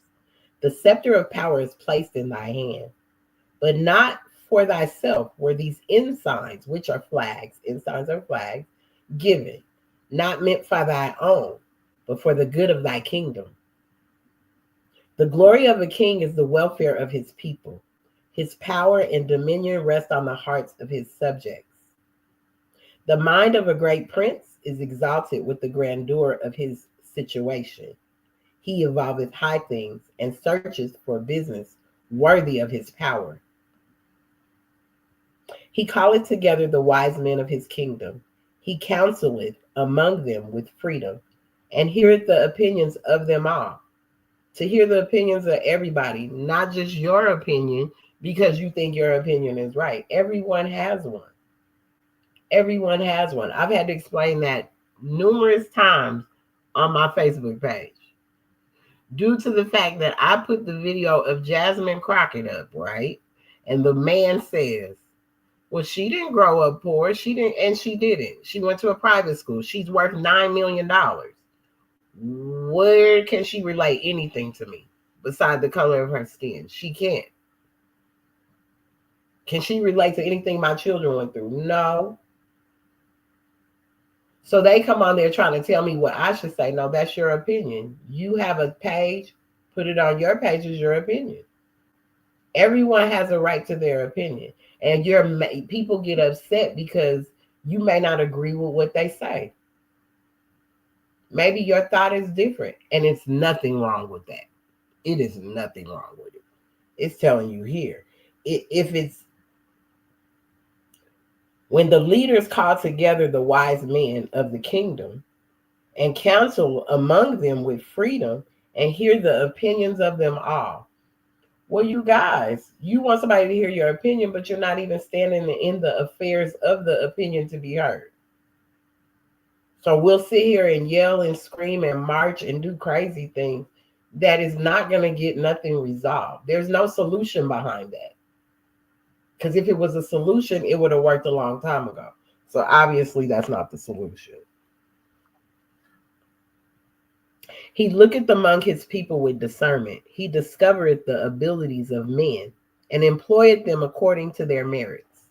The scepter of power is placed in thy hand. But not for thyself were these ensigns, which are flags, given, not meant for thy own, but for the good of thy kingdom. The glory of a king is the welfare of his people. His power and dominion rest on the hearts of his subjects. The mind of a great prince is exalted with the grandeur of his situation. He evolveth high things and searcheth for business worthy of his power. He calleth together the wise men of his kingdom. He counseleth among them with freedom, and heareth the opinions of them all. To hear the opinions of everybody, not just your opinion, because you think your opinion is right. Everyone has one. Everyone has one. I've had to explain that numerous times on my Facebook page, due to the fact that I put the video of Jasmine Crockett up, right? And the man says, well, she didn't grow up poor. She didn't. She went to a private school. She's worth $9 million. Where can she relate anything to me besides the color of her skin? She can't. Can she relate to anything my children went through? No. So they come on there trying to tell me what I should say. No, that's your opinion. You have a page, put it on your page as your opinion. Everyone has a right to their opinion. And people get upset because you may not agree with what they say. Maybe your thought is different, and it's nothing wrong with that. It is nothing wrong with it. It's telling you here. If it's when the leaders call together the wise men of the kingdom and counsel among them with freedom and hear the opinions of them all. Well, you guys, you want somebody to hear your opinion, but you're not even standing in the affairs of the opinion to be heard. So we'll sit here and yell and scream and march and do crazy things that is not going to get nothing resolved. There's no solution behind that. Because if it was a solution, it would have worked a long time ago. So obviously that's not the solution. He looketh among his people with discernment. He discovereth the abilities of men and employeth them according to their merits.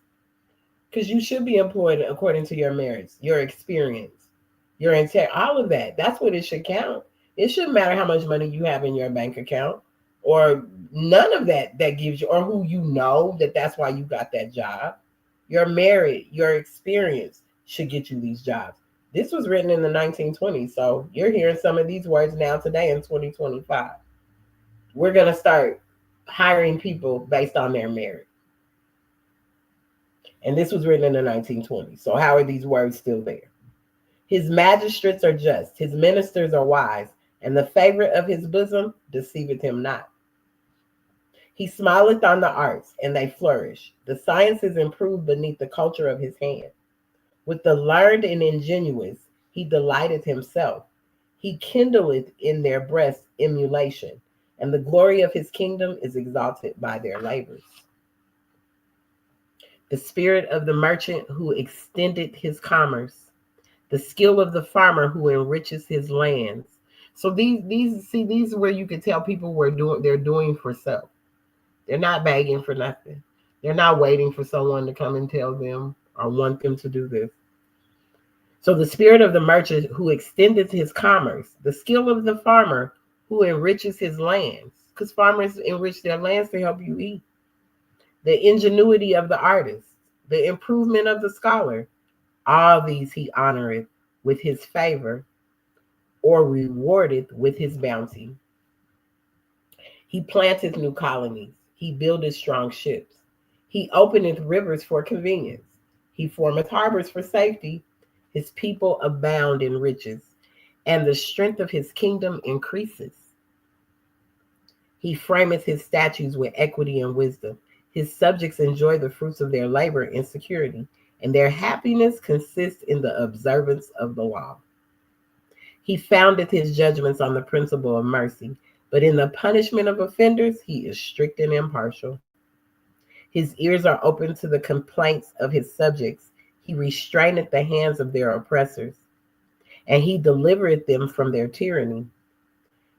Because you should be employed according to your merits, your experience, your intent, all of that. That's what it should count. It shouldn't matter how much money you have in your bank account or none of that gives you, or who you know that's why you got that job. Your merit, your experience should get you these jobs. This was written in the 1920s, so you're hearing some of these words now today in 2025. We're going to start hiring people based on their merit. And this was written in the 1920s, so how are these words still there? His magistrates are just, his ministers are wise, and the favorite of his bosom deceiveth him not. He smileth on the arts, and they flourish. The sciences improve beneath the culture of his hand. With the learned and ingenuous, he delighteth himself. He kindleth in their breasts emulation, and the glory of his kingdom is exalted by their labors. The spirit of the merchant who extended his commerce, the skill of the farmer who enriches his lands. So these are where you can tell people they're doing for self. They're not begging for nothing. They're not waiting for someone to come and tell them or want them to do this. So the spirit of the merchant who extendeth his commerce, the skill of the farmer who enriches his lands, because farmers enrich their lands to help you eat. The ingenuity of the artist, the improvement of the scholar, all these he honoreth with his favor or rewardeth with his bounty. He planteth new colonies. He buildeth strong ships. He openeth rivers for convenience. He formeth harbors for safety. His people abound in riches, and the strength of his kingdom increases. He frameth his statutes with equity and wisdom. His subjects enjoy the fruits of their labor in security, and their happiness consists in the observance of the law. He foundeth his judgments on the principle of mercy, but in the punishment of offenders, he is strict and impartial. His ears are open to the complaints of his subjects. He restraineth the hands of their oppressors, and he delivereth them from their tyranny.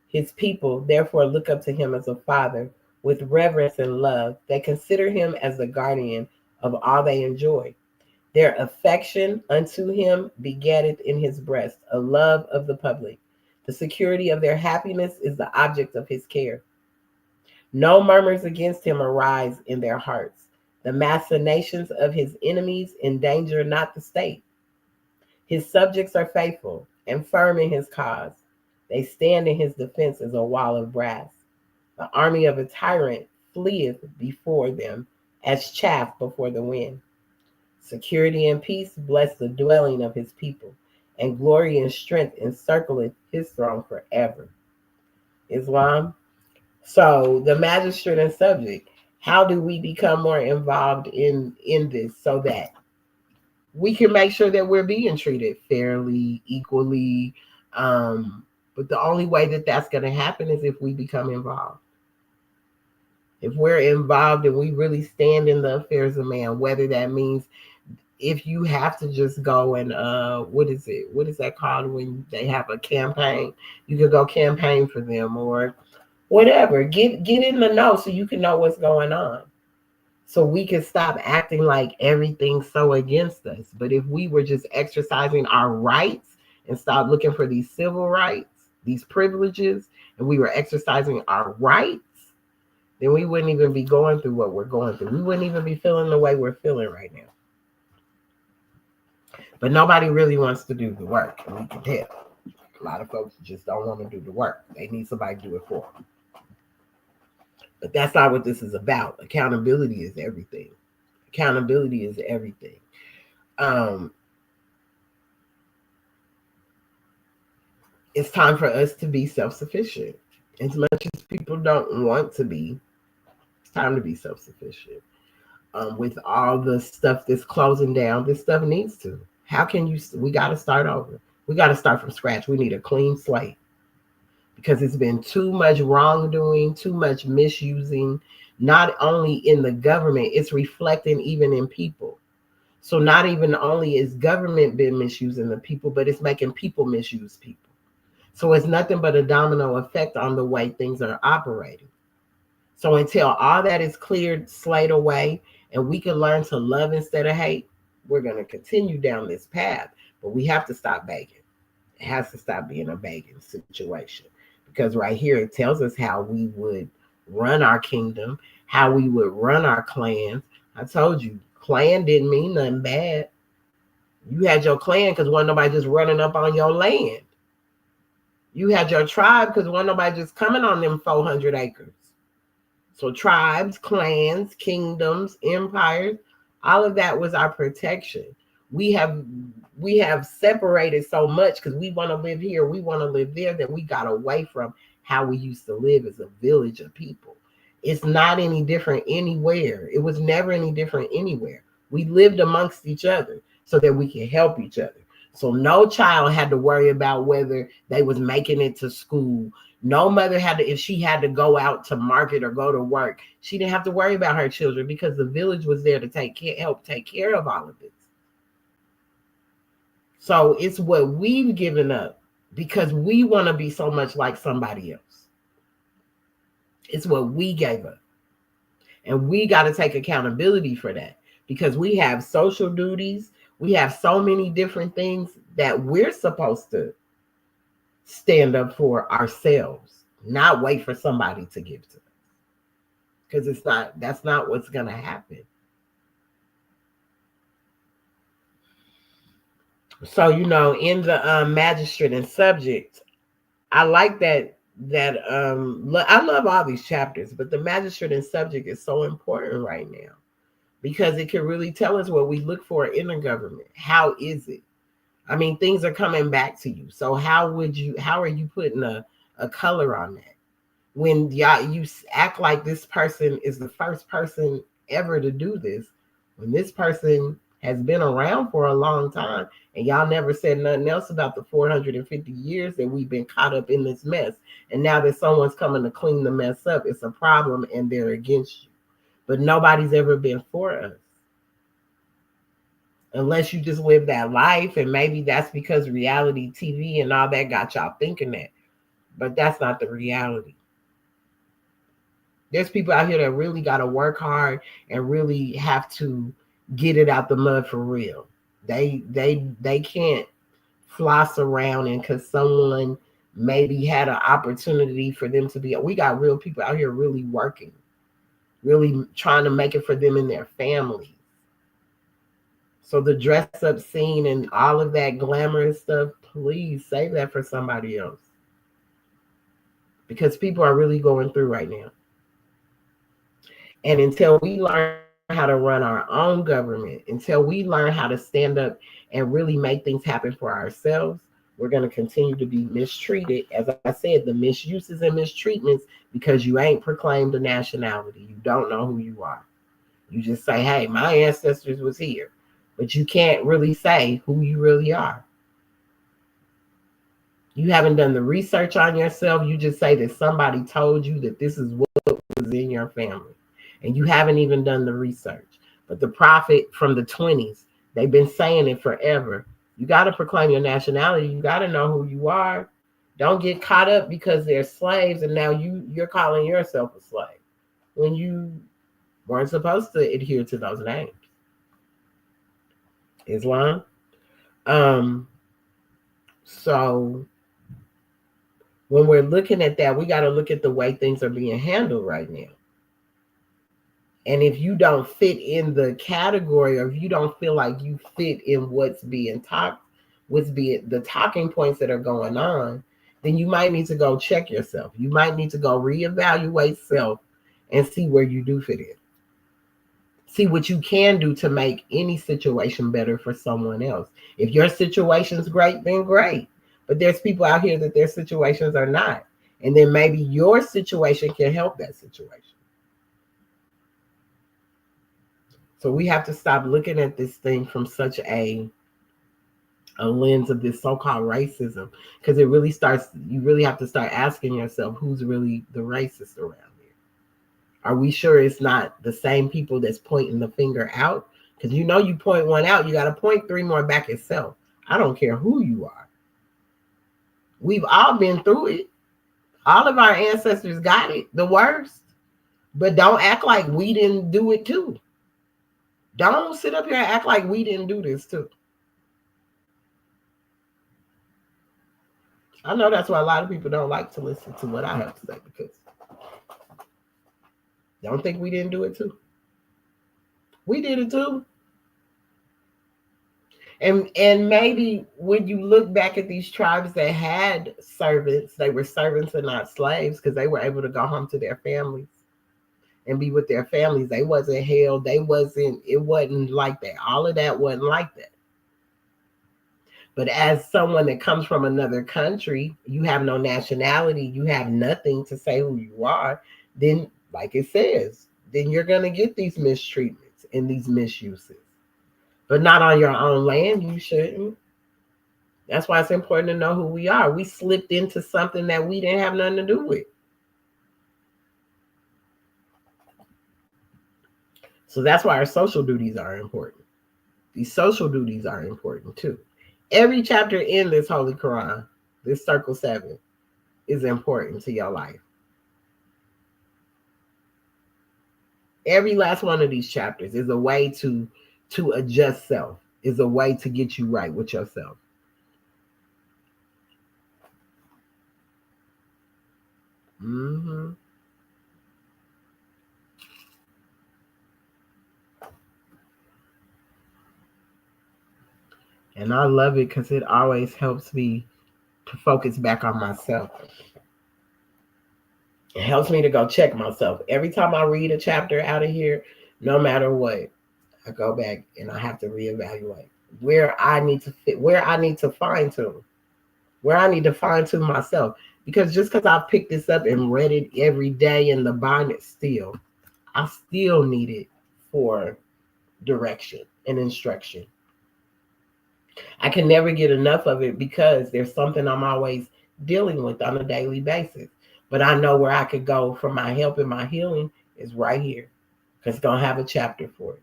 His people therefore look up to him as a father with reverence and love. They consider him as the guardian of all they enjoy. Their affection unto him begetteth in his breast a love of the public. The security of their happiness is the object of his care. No murmurs against him arise in their hearts. The machinations of his enemies endanger not the state. His subjects are faithful and firm in his cause. They stand in his defense as a wall of brass. The army of a tyrant fleeth before them as chaff before the wind. Security and peace bless the dwelling of his people, and glory and strength encircleth his throne forever. Islam. So the magistrate and subject, how do we become more involved in this so that we can make sure that we're being treated fairly, equally? But the only way that that's going to happen is if we become involved. If we're involved and we really stand in the affairs of man, whether that means if you have to just go and what is that called when they have a campaign? You could go campaign for them or whatever. Get in the know so you can know what's going on. so we can stop acting like everything's so against us. But if we were just exercising our rights and stop looking for these civil rights, these privileges, and we were exercising our rights, then we wouldn't even be going through what we're going through. We wouldn't even be feeling the way we're feeling right now. But nobody really wants to do the work. And we can tell. A lot of folks just don't want to do the work. They need somebody to do it for them. But that's not what this is about. Accountability is everything. Accountability is everything. It's time for us to be self-sufficient. As much as people don't want to be, it's time to be self-sufficient. With all the stuff that's closing down, this stuff needs to. How can you? We got to start over. We got to start from scratch. We need a clean slate because it's been too much wrongdoing, too much misusing, not only in the government, it's reflecting even in people. So not even only is government been misusing the people, but it's making people misuse people. So it's nothing but a domino effect on the way things are operating. So until all that is cleared, slayed away, and we can learn to love instead of hate, we're going to continue down this path. But we have to stop begging. It has to stop being a begging situation. Because right here, it tells us how we would run our kingdom, how we would run our clans. I told you, clan didn't mean nothing bad. You had your clan because wasn't nobody just running up on your land. You had your tribe because wasn't nobody just coming on them 400 acres. So tribes, clans, kingdoms, empires, all of that was our protection. We have separated so much because we want to live here, we want to live there, that we got away from how we used to live as a village of people. It's not any different anywhere. It was never any different anywhere. We lived amongst each other so that we could help each other. So no child had to worry about whether they was making it to school. No mother had to, if she had to go out to market or go to work, she didn't have to worry about her children because the village was there to help take care of all of this. So it's what we've given up because we want to be so much like somebody else. It's what we gave up. And we got to take accountability for that because we have social duties. We have so many different things that we're supposed to stand up for ourselves, not wait for somebody to give to us. Because that's not what's going to happen. So, in the Magistrate and Subject, I like that I love all these chapters, but the Magistrate and Subject is so important right now because it can really tell us what we look for in the government. How is it? I mean, things are coming back to you. So how are you putting a color on that? When you act like this person is the first person ever to do this, when this person has been around for a long time and y'all never said nothing else about the 450 years that we've been caught up in this mess. And now that someone's coming to clean the mess up, it's a problem and they're against you. But nobody's ever been for us. Unless you just live that life, and maybe that's because reality TV and all that got y'all thinking that. But that's not the reality. There's people out here that really got to work hard and really have to get it out the mud for real. They can't floss around and because someone maybe had an opportunity for them to be. We got real people out here really working, really trying to make it for them and their families. So the dress up scene and all of that glamorous stuff, please save that for somebody else. Because people are really going through right now. And until we learn how to run our own government, until we learn how to stand up and really make things happen for ourselves, we're going to continue to be mistreated. As I said, the misuses and mistreatments because you ain't proclaimed a nationality. You don't know who you are. You just say, hey, my ancestors was here. But you can't really say who you really are. You haven't done the research on yourself. You just say that somebody told you that this is what was in your family. And you haven't even done the research. But the prophet from the 20s, they've been saying it forever. You got to proclaim your nationality. You got to know who you are. Don't get caught up because they're slaves and now you're calling yourself a slave. When you weren't supposed to adhere to those names. Islam. So when we're looking at that, we got to look at the way things are being handled right now. And if you don't fit in the category, or if you don't feel like you fit in what's being talked, what's being the talking points that are going on, then you might need to go check yourself. You might need to go reevaluate self and see where you do fit in. See what you can do to make any situation better for someone else. If your situation's great, then great. But there's people out here that their situations are not. And then maybe your situation can help that situation. So we have to stop looking at this thing from such a lens of this so-called racism, because it really starts, you really have to start asking yourself, who's really the racist around here? Are we sure it's not the same people that's pointing the finger out? Because you point one out, you got to point 3 more back itself. I don't care who you are. We've all been through it. All of our ancestors got it, the worst. But don't act like we didn't do it too. Don't sit up here and act like we didn't do this too. I know that's why a lot of people don't like to listen to what I have to say, because don't think we didn't do it too. We did it too. And maybe when you look back at these tribes that had servants, they were servants and not slaves, because they were able to go home to their families and be with their families. They wasn't held. It wasn't like that. All of that wasn't like that. But as someone that comes from another country, you have no nationality, you have nothing to say who you are, then, like it says, then you're going to get these mistreatments and these misuses. But not on your own land, you shouldn't. That's why it's important to know who we are. We slipped into something that we didn't have nothing to do with. So that's why our social duties are important. These social duties are important too. Every chapter in this Holy Quran, this Circle 7, is important to your life. Every last one of these chapters is a way to adjust self, is a way to get you right with yourself. Mm-hmm. And I love it because it always helps me to focus back on myself. It helps me to go check myself. Every time I read a chapter out of here, no matter what, I go back and I have to reevaluate where I need to fit, where I need to fine tune myself. Because just because I picked this up and read it every day in the bonnet I still need it for direction and instruction. I can never get enough of it because there's something I'm always dealing with on a daily basis. But I know where I could go for my help and my healing is right here, because it's going to have a chapter for it.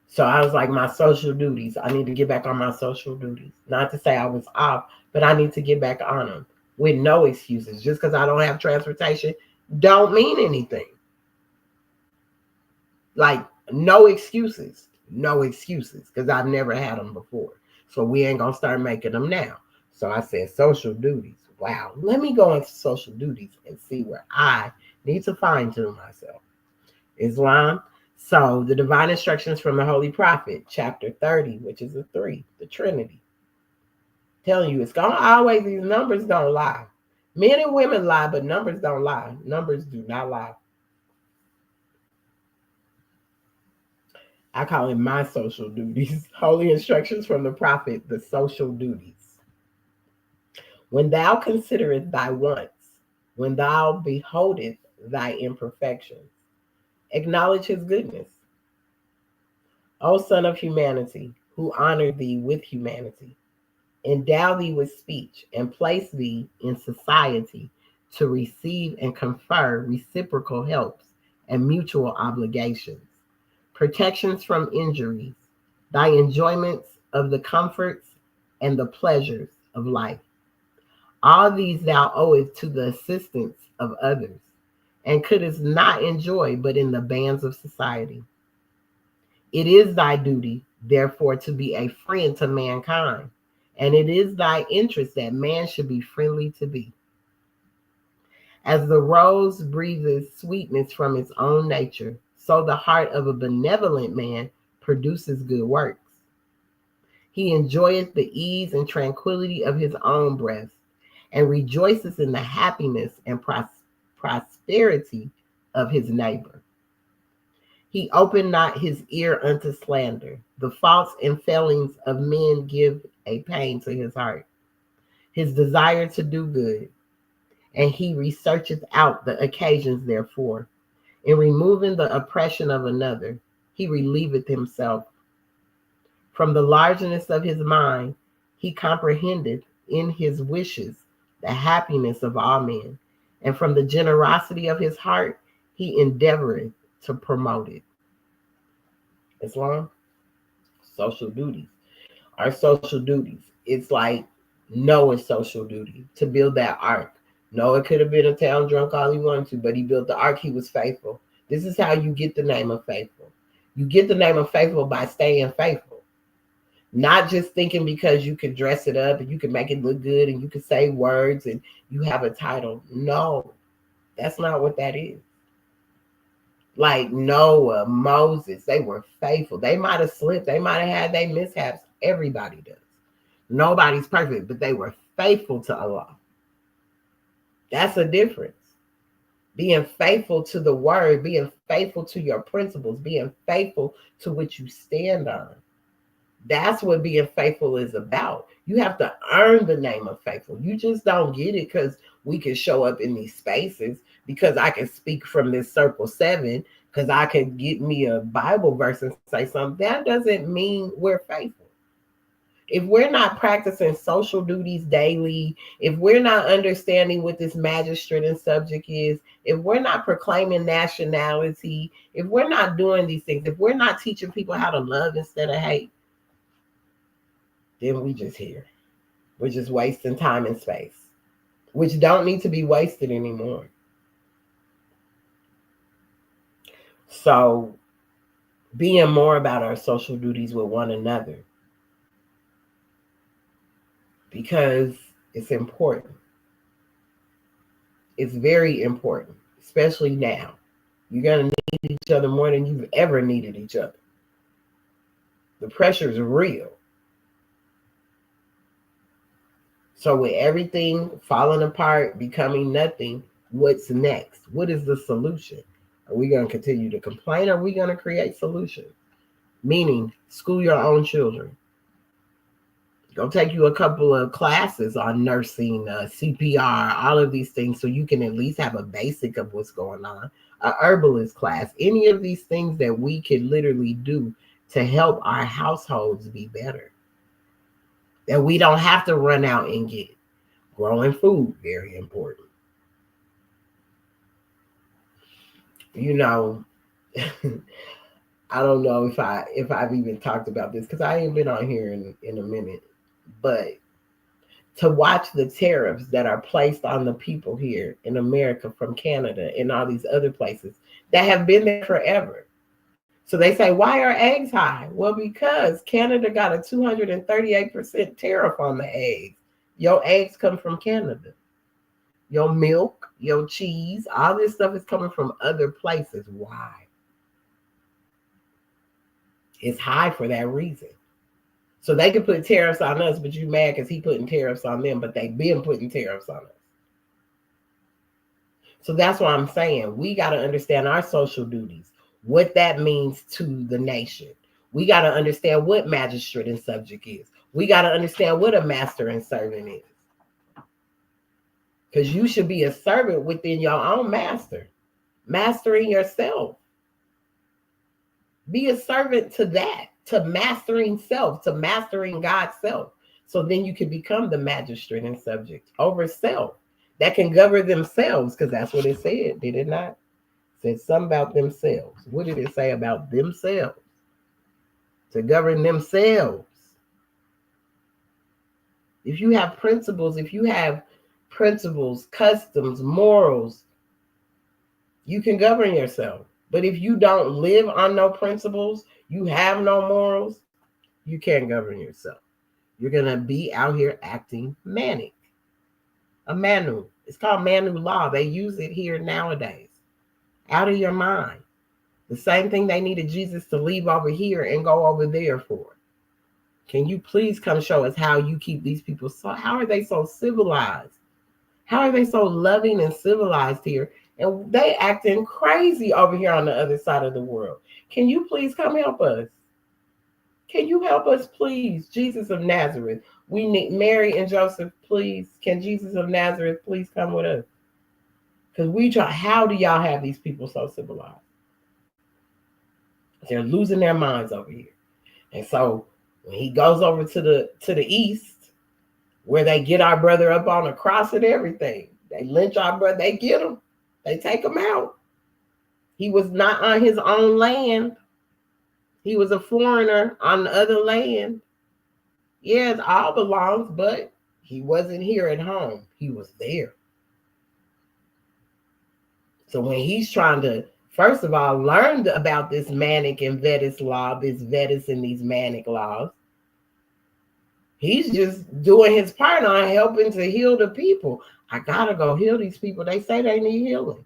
So I was like, my social duties, I need to get back on my social duties. Not to say I was off, but I need to get back on them with no excuses. Just because I don't have transportation don't mean anything. Like, no excuses, because I've never had them before. So we ain't going to start making them now. So I said social duties. Wow, let me go into social duties and see where I need to fine tune myself. Islam. So the divine instructions from the Holy Prophet, chapter 30, which is a 3, the Trinity. Telling you, it's going to always, these numbers don't lie. Men and women lie, but numbers don't lie. Numbers do not lie. I call it my social duties. Holy instructions from the prophet, the social duties. When thou considerest thy wants, when thou beholdest thy imperfections, acknowledge his goodness. O Son of humanity, who honor thee with humanity, endow thee with speech, and place thee in society to receive and confer reciprocal helps and mutual obligations, protections from injuries, thy enjoyments of the comforts and the pleasures of life. All these thou owest to the assistance of others, and couldst not enjoy but in the bands of society. It is thy duty, therefore, to be a friend to mankind, and it is thy interest that man should be friendly to thee. As the rose breathes sweetness from its own nature, so the heart of a benevolent man produces good works. He enjoyeth the ease and tranquility of his own breast, and rejoices in the happiness and prosperity of his neighbor. He opened not his ear unto slander. The faults and failings of men give a pain to his heart. His desire to do good, and he researcheth out the occasions therefor. In removing the oppression of another, he relieveth himself. From the largeness of his mind, he comprehended in his wishes the happiness of all men, and from the generosity of his heart, he endeavoreth to promote it. Islam, social duties. Our social duties. It's like Noah's social duty to build that ark. Noah could have been a town drunk all he wanted to, but he built the ark. He was faithful. This is how you get the name of faithful. You get the name of faithful by staying faithful. Not just thinking because you can dress it up and you can make it look good and you can say words and you have a title. No, that's not what that is. Like Noah, Moses, they were faithful. They might have slipped. They might have had their mishaps. Everybody does. Nobody's perfect, but they were faithful to Allah. That's a difference. Being faithful to the word, being faithful to your principles, being faithful to what you stand on. That's what being faithful is about. You have to earn the name of faithful. You just don't get it because we can show up in these spaces, because I can speak from this circle 7, because I can get me a Bible verse and say something. That doesn't mean we're faithful. If we're not practicing social duties daily, if we're not understanding what this magistrate and subject is, if we're not proclaiming nationality, if we're not doing these things, if we're not teaching people how to love instead of hate, then we just here. We're just wasting time and space, which don't need to be wasted anymore. So being more about our social duties with one another, because it's important. It's very important, especially now. You're going to need each other more than you've ever needed each other. The pressure is real. So with everything falling apart, becoming nothing, what's next? What is the solution? Are we going to continue to complain? Or are we going to create solutions? Meaning, school your own children. Go take you a couple of classes on nursing, CPR, all of these things, so you can at least have a basic of what's going on. A herbalist class, any of these things that we can literally do to help our households be better. That we don't have to run out and get. Growing food, very important. You know, I don't know if I've even talked about this because I ain't been on here in a minute, but to watch the tariffs that are placed on the people here in America from Canada and all these other places that have been there forever. So they say, why are eggs high? Well, because Canada got a 238% tariff on the eggs. Your eggs come from Canada. Your milk, your cheese, all this stuff is coming from other places. Why? It's high for that reason. So they can put tariffs on us, but you mad because he putting tariffs on them, but they've been putting tariffs on us. So that's why I'm saying we got to understand our social duties, what that means to the nation. We got to understand what magistrate and subject is. We got to understand what a master and servant is. Because you should be a servant within your own master, mastering yourself. Be a servant to that, to mastering self, to mastering God's self. So then you can become the magistrate and subject over self that can govern themselves, because that's what it said, did it not? It said something about themselves. What did it say about themselves? To govern themselves. If you have principles, customs, morals, You can govern yourself. But if you don't live on no principles, you have no morals, you can't govern yourself. You're going to be out here acting manic. A manu. It's called manu law. They use it here nowadays. Out of your mind. The same thing they needed Jesus to leave over here and go over there for. Can you please come show us how you keep these people so? How are they so civilized? How are they so loving and civilized here? And they acting crazy over here on the other side of the world. Can you please come help us? Can you help us, please? Jesus of Nazareth. We need Mary and Joseph, please. Can Jesus of Nazareth please come with us? Because we try, how do y'all have these people so civilized? They're losing their minds over here. And so when he goes over to the east, where they get our brother up on a cross and everything, they lynch our brother, they get him, they take him out. He was not on his own land. He was a foreigner on the other land. Yes, all belongs, but he wasn't here at home. He was there. So when he's trying to, first of all, learn about this manic and Vetus law, this Vetus and these manic laws, he's just doing his part on helping to heal the people. I gotta go heal these people. They say they need healing.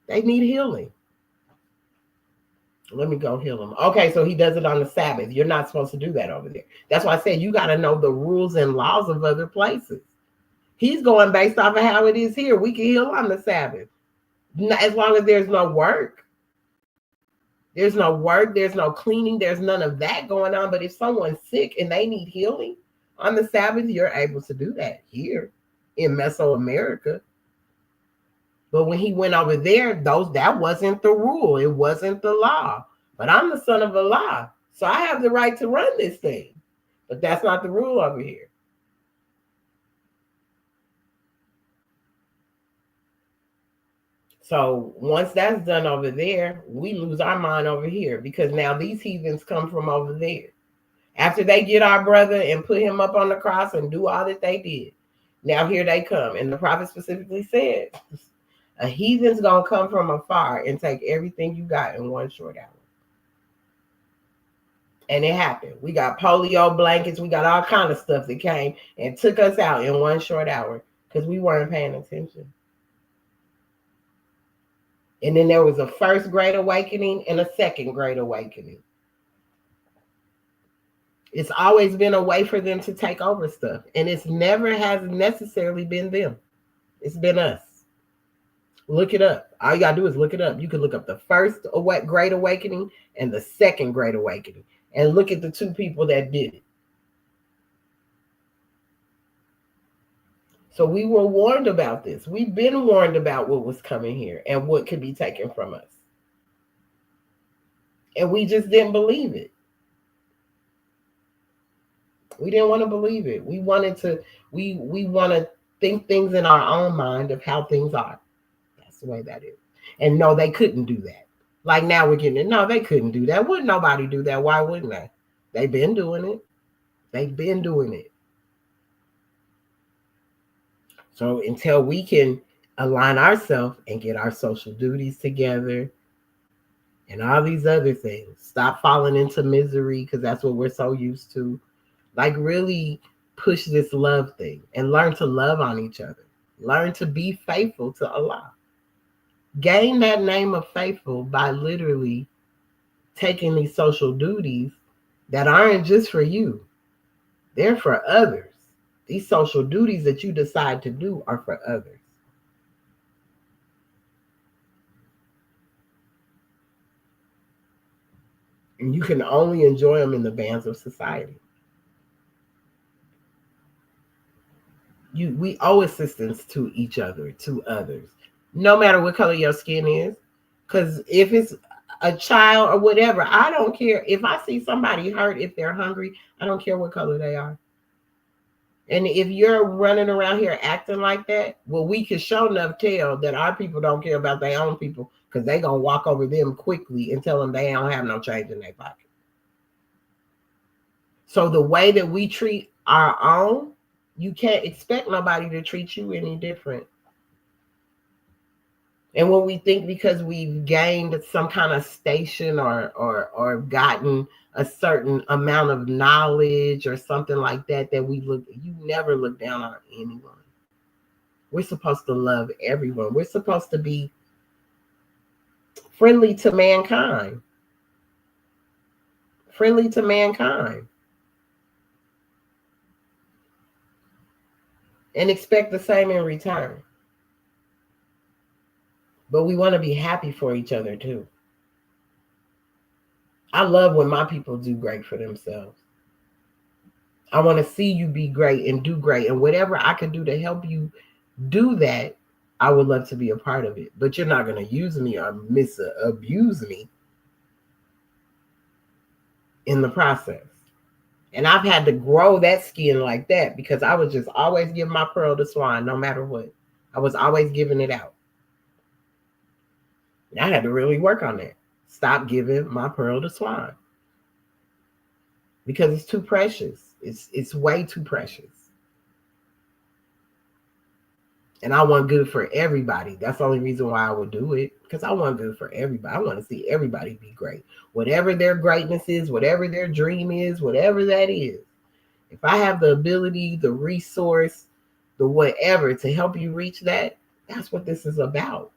They need healing. Let me go heal them. Okay, so he does it on the Sabbath. You're not supposed to do that over there. That's why I said you got to know the rules and laws of other places. He's going based off of how it is here. We can heal on the Sabbath. As long as there's no work. There's no work. There's no cleaning. There's none of that going on. But if someone's sick and they need healing on the Sabbath, you're able to do that here in Mesoamerica. But when he went over there, that wasn't the rule. It wasn't the law. But I'm the son of Allah, so I have the right to run this thing. But that's not the rule over here. So once that's done over there, we lose our mind over here because now these heathens come from over there. After they get our brother and put him up on the cross and do all that they did, now here they come. And the prophet specifically said, a heathen's gonna come from afar and take everything you got in one short hour. And it happened. We got polio blankets, we got all kind of stuff that came and took us out in one short hour because we weren't paying attention. And then there was a first great awakening and a second great awakening. It's always been a way for them to take over stuff. And it's never has necessarily been them. It's been us. Look it up. All you gotta do is look it up. You can look up the first great awakening and the second great awakening and look at the two people that did it. So we were warned about this. We've been warned about what was coming here and what could be taken from us. And we just didn't believe it. We didn't want to believe it. We wanted to, we want to think things in our own mind of how things are. That's the way that is. And no, they couldn't do that. Like now we're getting it. No, they couldn't do that. Wouldn't nobody do that? Why wouldn't they? They've been doing it. They've been doing it. So until we can align ourselves and get our social duties together and all these other things, stop falling into misery because that's what we're so used to. Like really push this love thing and learn to love on each other. Learn to be faithful to Allah. Gain that name of faithful by literally taking these social duties that aren't just for you. They're for others. These social duties that you decide to do are for others. And you can only enjoy them in the bands of society. We owe assistance to each other, to others, no matter what color your skin is. Because if it's a child or whatever, I don't care. If I see somebody hurt, if they're hungry, I don't care what color they are. And if you're running around here acting like that, well, we can sure enough tell that our people don't care about their own people because they're going to walk over them quickly and tell them they don't have no change in their pocket. So the way that we treat our own, you can't expect nobody to treat you any different. And when we think because we've gained some kind of station or gotten a certain amount of knowledge or something like that, that you never look down on anyone. We're supposed to love everyone. We're supposed to be friendly to mankind. Friendly to mankind. And expect the same in return. But we want to be happy for each other too. I love when my people do great for themselves. I want to see you be great and do great. And whatever I can do to help you do that, I would love to be a part of it. But you're not going to use me or abuse me in the process. And I've had to grow that skin like that because I was just always giving my pearl to swine no matter what. I was always giving it out. And I had to really work on that. Stop giving my pearl to swine. Because it's too precious. It's way too precious. And I want good for everybody. That's the only reason why I would do it. Because I want good for everybody. I want to see everybody be great. Whatever their greatness is, whatever their dream is, whatever that is. If I have the ability, the resource, the whatever to help you reach that, that's what this is about.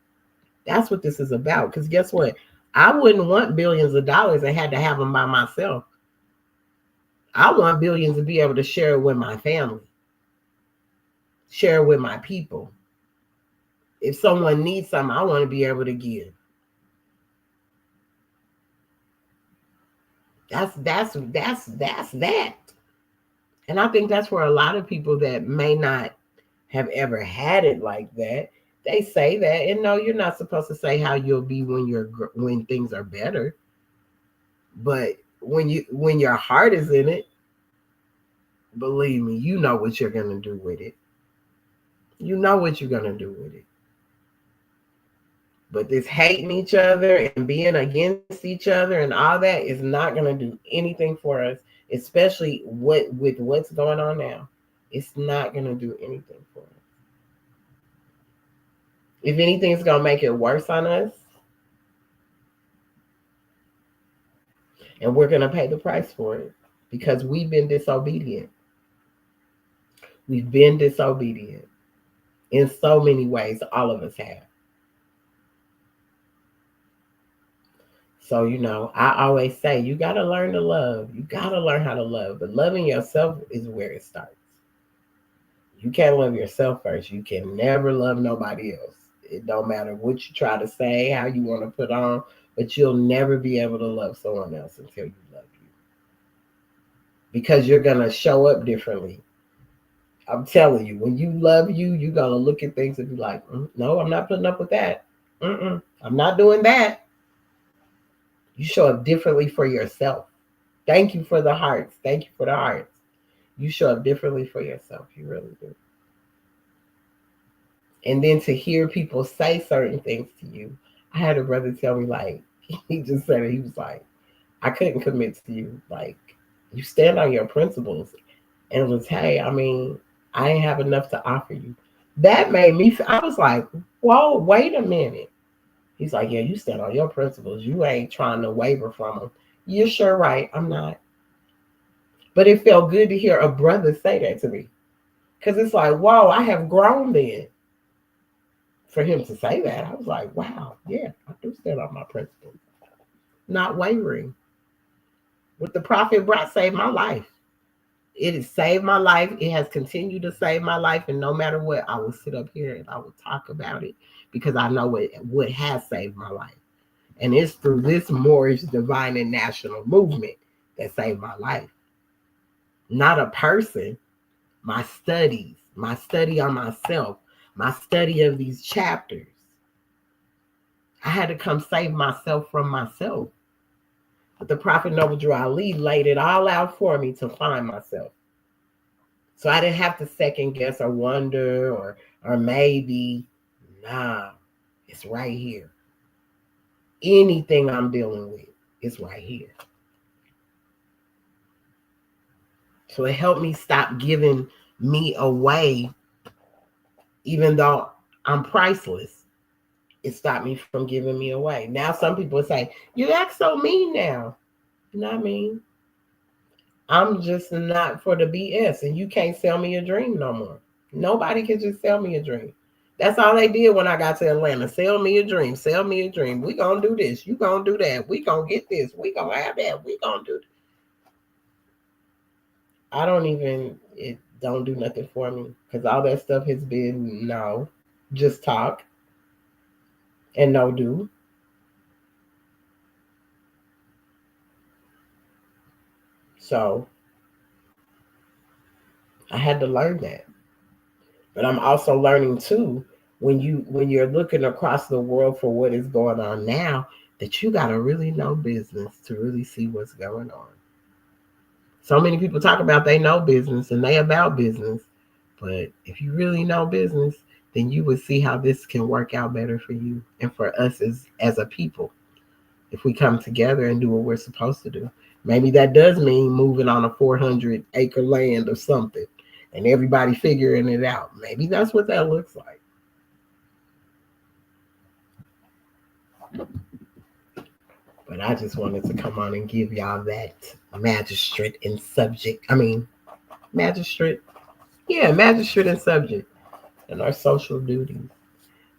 That's what this is about. Because guess what? I wouldn't want billions of dollars and had to have them by myself. I want billions to be able to share it with my family, share it with my people. If someone needs something, I want to be able to give. That's that. And I think that's where a lot of people that may not have ever had it like that, they say that. And no, you're not supposed to say how you'll be when things are better. But when your heart is in it, believe me, you know what you're going to do with it. You know what you're going to do with it. But this hating each other and being against each other and all that is not going to do anything for us, especially with what's going on now. It's not going to do anything for us. If anything, it's going to make it worse on us. And we're going to pay the price for it because we've been disobedient. We've been disobedient in so many ways. All of us have. So, I always say, you got to learn to love. You got to learn how to love. But loving yourself is where it starts. You can't love yourself first. You can never love nobody else. It don't matter what you try to say, how you want to put on, but you'll never be able to love someone else until you love you. Because you're going to show up differently. I'm telling you, when you love you, you're going to look at things and be like, no, I'm not putting up with that. I'm not doing that. You show up differently for yourself. Thank you for the hearts. Thank you for the hearts. You show up differently for yourself. You really do. And then to hear people say certain things to you. I had a brother tell me, like, he just said it. He was like, I couldn't commit to you. Like, you stand on your principles. And it was, hey, I ain't have enough to offer you. That made me, I was like, whoa, wait a minute. He's like, yeah, you stand on your principles. You ain't trying to waver from them. You're sure right. I'm not. But it felt good to hear a brother say that to me. Because it's like, whoa, I have grown then. For him to say that, I was like, wow, yeah, I do stand on my principles. Not wavering. What the prophet brought saved my life. It has saved my life. It has continued to save my life. And no matter what, I will sit up here and I will talk about it because I know what has saved my life. And it's through this Moorish divine and national movement that saved my life. Not a person, my studies, my study on myself, my study of these chapters. I had to come save myself from myself. But the Prophet Noble Drew Ali laid it all out for me to find myself. So I didn't have to second guess or wonder or maybe. Nah, it's right here. Anything I'm dealing with is right here. So it helped me stop giving me away, even though I'm priceless. it stopped me from giving me away. Now some people say, you act so mean now. Not mean. I'm just not for the BS, and you can't sell me a dream no more. Nobody can just sell me a dream. That's all they did when I got to Atlanta. Sell me a dream. Sell me a dream. We gonna do this. You gonna do that. We gonna get this. We gonna have that. We gonna do that. It don't do nothing for me because all that stuff has been no, just talk and no do. So I had to learn that. But I'm also learning too when you're looking across the world for what is going on now that you got to really know business to really see what's going on. So many people talk about they know business and they about business, but if you really know business, then you would see how this can work out better for you and for us as a people. If we come together and do what we're supposed to do, maybe that does mean moving on a 400-acre land or something, and everybody figuring it out. Maybe that's what that looks like. But I just wanted to come on and give y'all that magistrate and subject. Magistrate. Yeah, magistrate and subject and our social duties.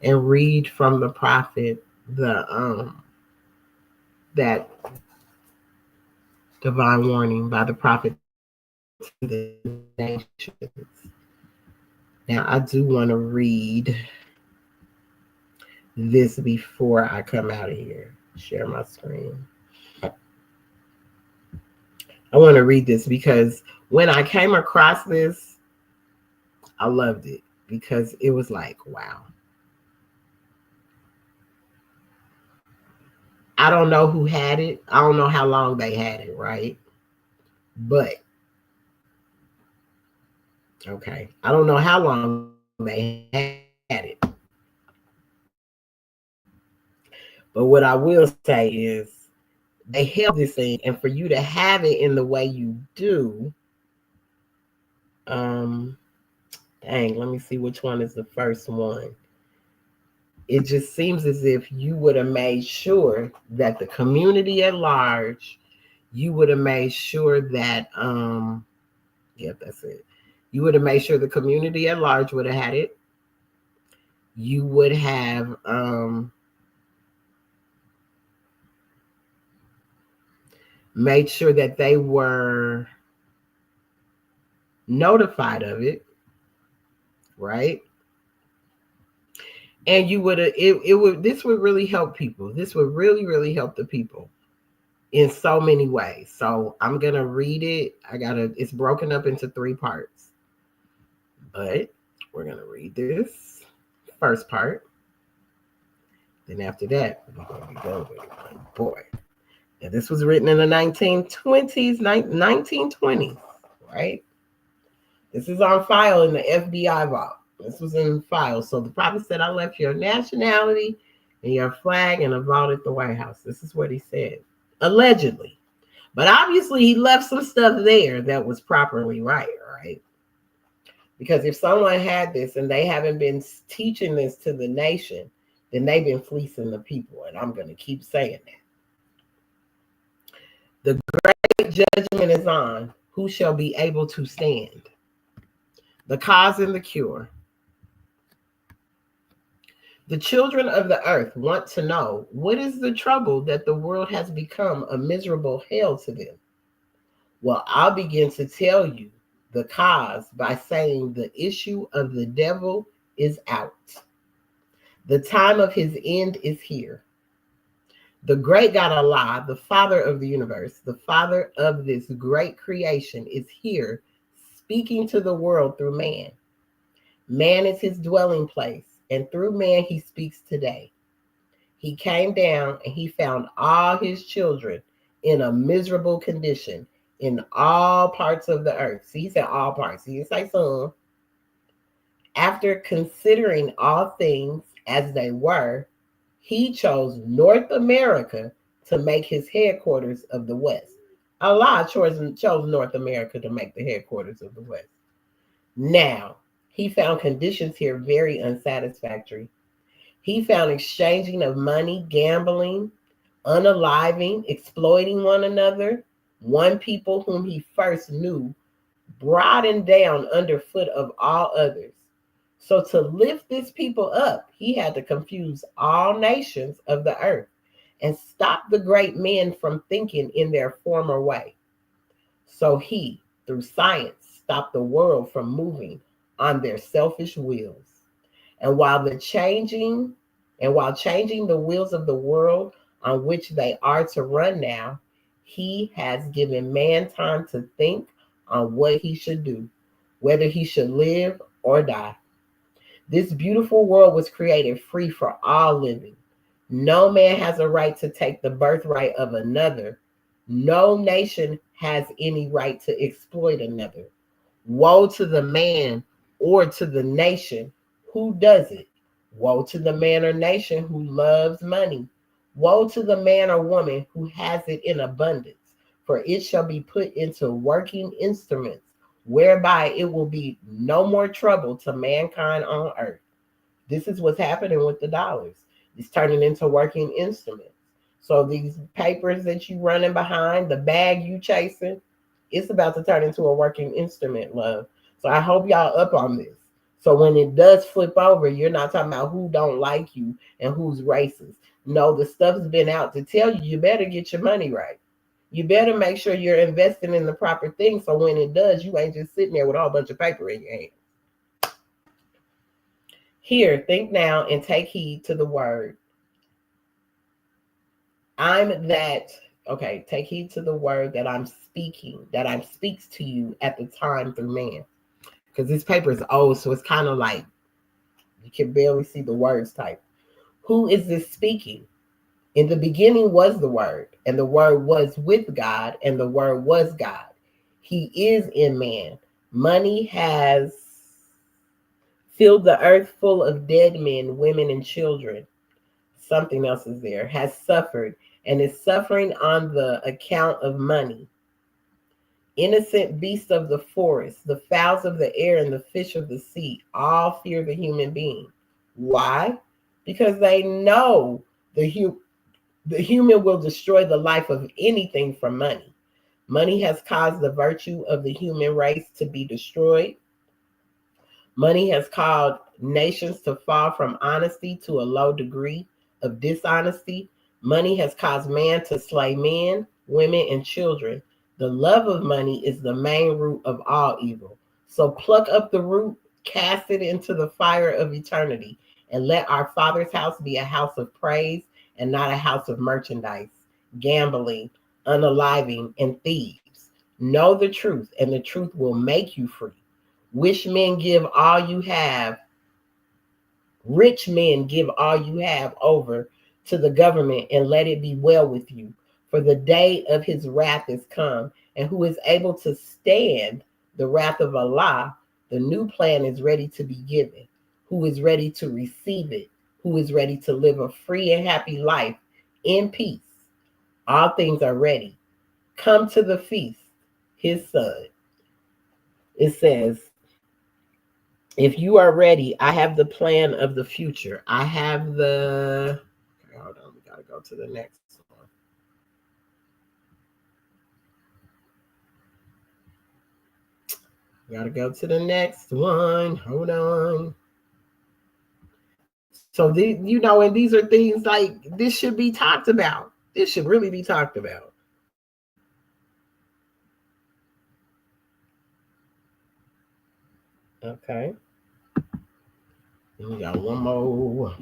And read from the prophet that divine warning by the prophet to the nations. Now I do want to read this before I come out of here. Share my screen. I want to read this because when I came across this, I loved it because it was like, wow. I don't know who had it. I don't know how long they had it, right? But, okay. I don't know how long they had it. But what I will say is they held this thing, and for you to have it in the way you do, dang, let me see which one is the first one. It just seems as if you would have made sure that the community at large, you would have made sure that, yep, that's it. You would have made sure the community at large would have had it. You would have made sure that they were notified of it, right? And you would have this would really help people. This would really, really help the people in so many ways. So I'm gonna read it. It's broken up into 3 parts. But we're gonna read this first part. Then after that, we're gonna be done with it. Boy. Now this was written in the 1920s, right? This is on file in the FBI vault. This was in file. So the prophet said, I left your nationality and your flag in a vault at the White House. This is what he said. Allegedly. But obviously he left some stuff there that was properly right? Because if someone had this and they haven't been teaching this to the nation, then they've been fleecing the people. And I'm going to keep saying that. The great judgment is on. Who shall be able to stand? The cause and the cure. The children of the earth want to know, what is the trouble that the world has become a miserable hell to them? Well, I'll begin to tell you the cause by saying the issue of the devil is out. The time of his end is here. The great God Allah, the Father of the universe, the Father of this great creation, is here speaking to the world through man. Man is his dwelling place, and through man he speaks today. He came down and he found all his children in a miserable condition in all parts of the earth. See, he said all parts. He didn't say some. After considering all things as they were, he chose North America to make his headquarters of the West. Allah chose North America to make the headquarters of the West. Now, he found conditions here very unsatisfactory. He found exchanging of money, gambling, unaliving, exploiting one another, one people whom he first knew, broadened down underfoot of all others. So to lift this people up, he had to confuse all nations of the earth and stop the great men from thinking in their former way. So he, through science, stopped the world from moving on their selfish wheels. And while changing the wheels of the world on which they are to run now, he has given man time to think on what he should do, whether he should live or die. This beautiful world was created free for all living. No man has a right to take the birthright of another. No nation has any right to exploit another. Woe to the man or to the nation who does it. Woe to the man or nation who loves money. Woe to the man or woman who has it in abundance, for it shall be put into working instruments, whereby it will be no more trouble to mankind on earth. This is what's happening with the dollars. It's turning into working instruments. So these papers that you running behind, the bag you chasing, it's about to turn into a working instrument, love. So I hope y'all up on this. So when it does flip over, you're not talking about who don't like you and who's racist. No, the stuff's been out to tell you, you better get your money right. You better make sure you're investing in the proper thing. So when it does, you ain't just sitting there with a whole bunch of paper in your hand. Here, think now and take heed to the word. Take heed to the word that I'm speaking, that I speaks to you at the time through man. Because this paper is old, so it's kind of like you can barely see the words typed. Who is this speaking? In the beginning was the word, and the word was with God, and the word was God. He is in man. Money has filled the earth full of dead men, women, and children. Something else is there. Has suffered and is suffering on the account of money. Innocent beasts of the forest, the fowls of the air, and the fish of the sea all fear the human being. Why? Because they know the human will destroy the life of anything for money. Money has caused the virtue of the human race to be destroyed. Money has caused nations to fall from honesty to a low degree of dishonesty. Money has caused man to slay men, women, and children. The love of money is the main root of all evil. So pluck up the root, cast it into the fire of eternity, and let our Father's house be a house of praise and not a house of merchandise, gambling, unaliving, and thieves. Know the truth, and the truth will make you free. Rich men give all you have over to the government and let it be well with you. For the day of his wrath is come, and who is able to stand the wrath of Allah, the new plan is ready to be given. Who is ready to receive it? Who is ready to live a free and happy life in peace? All things are ready. Come to the feast, his son. It says, if you are ready, I have the plan of the future. I have the... Okay, hold on, we got to go to the next one. We got to go to the next one. Hold on. So, and these are things like, this should be talked about. This should really be talked about. Okay. And we got one more.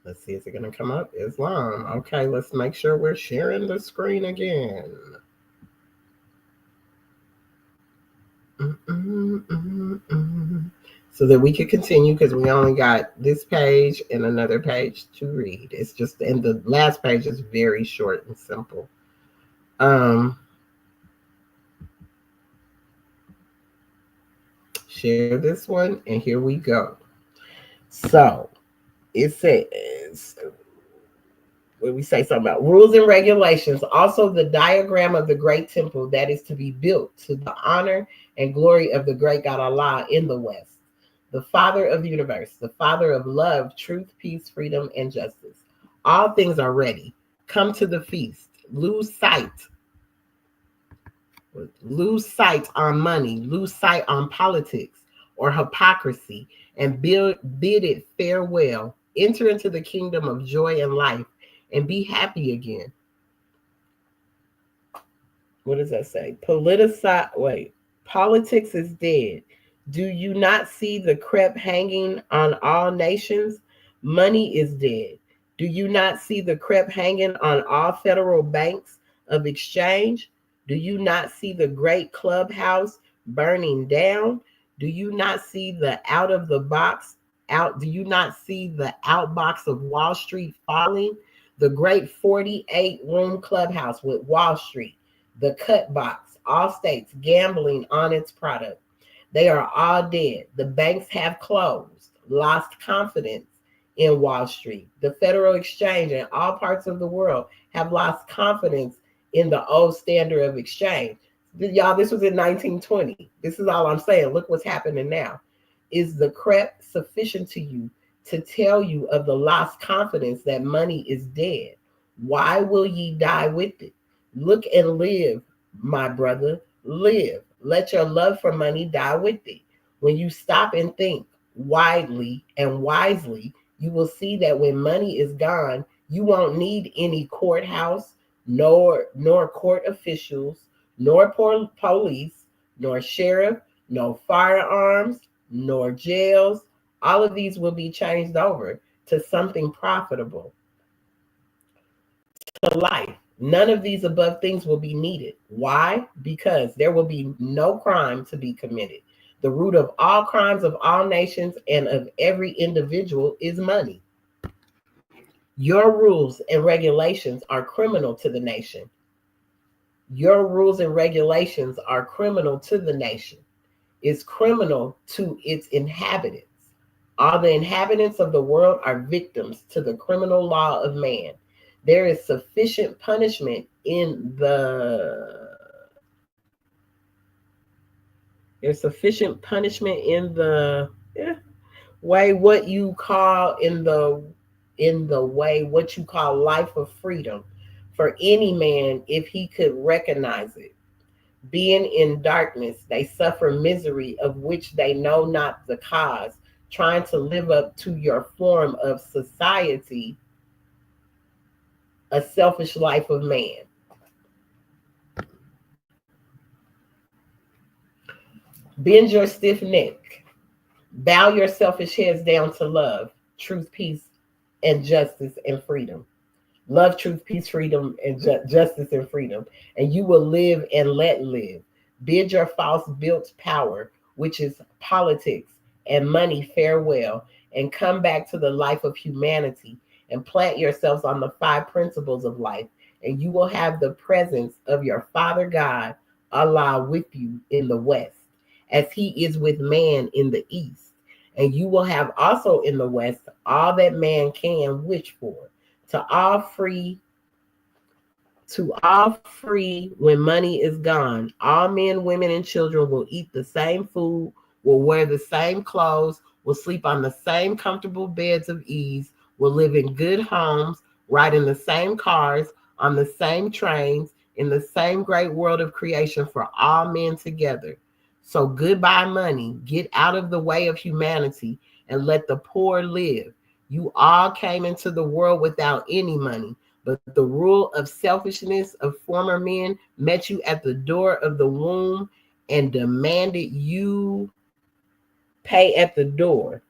Let's see, is it going to come up? Islam. Okay, let's make sure we're sharing the screen again. So that we can continue, because we only got this page and another page to read. It's just, and the last page is very short and simple. Share this one, and here we go. So it says, what we say something about rules and regulations. Also, the diagram of the great temple that is to be built to the honor and glory of the great God Allah in the West, the Father of the universe, the Father of love, truth, peace, freedom, and justice. All things are ready. Come to the feast. Lose sight on money, lose sight on politics or hypocrisy, and bid it farewell. Enter into the kingdom of joy and life and be happy again. What does that say? Politics is dead. Do you not see the crepe hanging on all nations? Money is dead. Do you not see the crepe hanging on all federal banks of exchange? Do you not see the great clubhouse burning down? Do you not see the do you not see the outbox of Wall Street falling? The great 48-room clubhouse with Wall Street, the cut box, all states gambling on its product. They are all dead. The banks have closed, lost confidence in Wall Street. The Federal Exchange and all parts of the world have lost confidence in the old standard of exchange. Y'all, this was in 1920. This is all I'm saying. Look what's happening now. Is the crepe sufficient to you to tell you of the lost confidence that money is dead? Why will ye die with it? Look and live, my brother, live. Let your love for money die with it. When you stop and think widely and wisely, you will see that when money is gone, you won't need any courthouse, nor court officials, nor police, nor sheriff, no firearms, nor jails. All of these will be changed over to something profitable, to life. None of these above things will be needed. Why? Because there will be no crime to be committed. The root of all crimes of all nations and of every individual is money. Your rules and regulations are criminal to the nation. Your rules and regulations are criminal to the nation. It's criminal to its inhabitants. All the inhabitants of the world are victims to the criminal law of man. There is sufficient punishment in the way what you call what you call life of freedom for any man if he could recognize it. Being in darkness, they suffer misery of which they know not the cause, trying to live up to your form of society, a selfish life of man. Bend your stiff neck. Bow your selfish heads down to love, truth, peace, and justice and freedom. Love, truth, peace, freedom, and justice and freedom. And you will live and let live. Bid your false built power, which is politics and money, farewell, and come back to the life of humanity and plant yourselves on the 5 principles of life. And you will have the presence of your Father God, Allah, with you in the West, as he is with man in the East. And you will have also in the West all that man can wish for. To all free when money is gone. All men, women, and children will eat the same food, will wear the same clothes, will sleep on the same comfortable beds of ease, will live in good homes, ride in the same cars, on the same trains, in the same great world of creation for all men together. So goodbye money, get out of the way of humanity and let the poor live. You all came into the world without any money, but the rule of selfishness of former men met you at the door of the womb and demanded you pay at the door,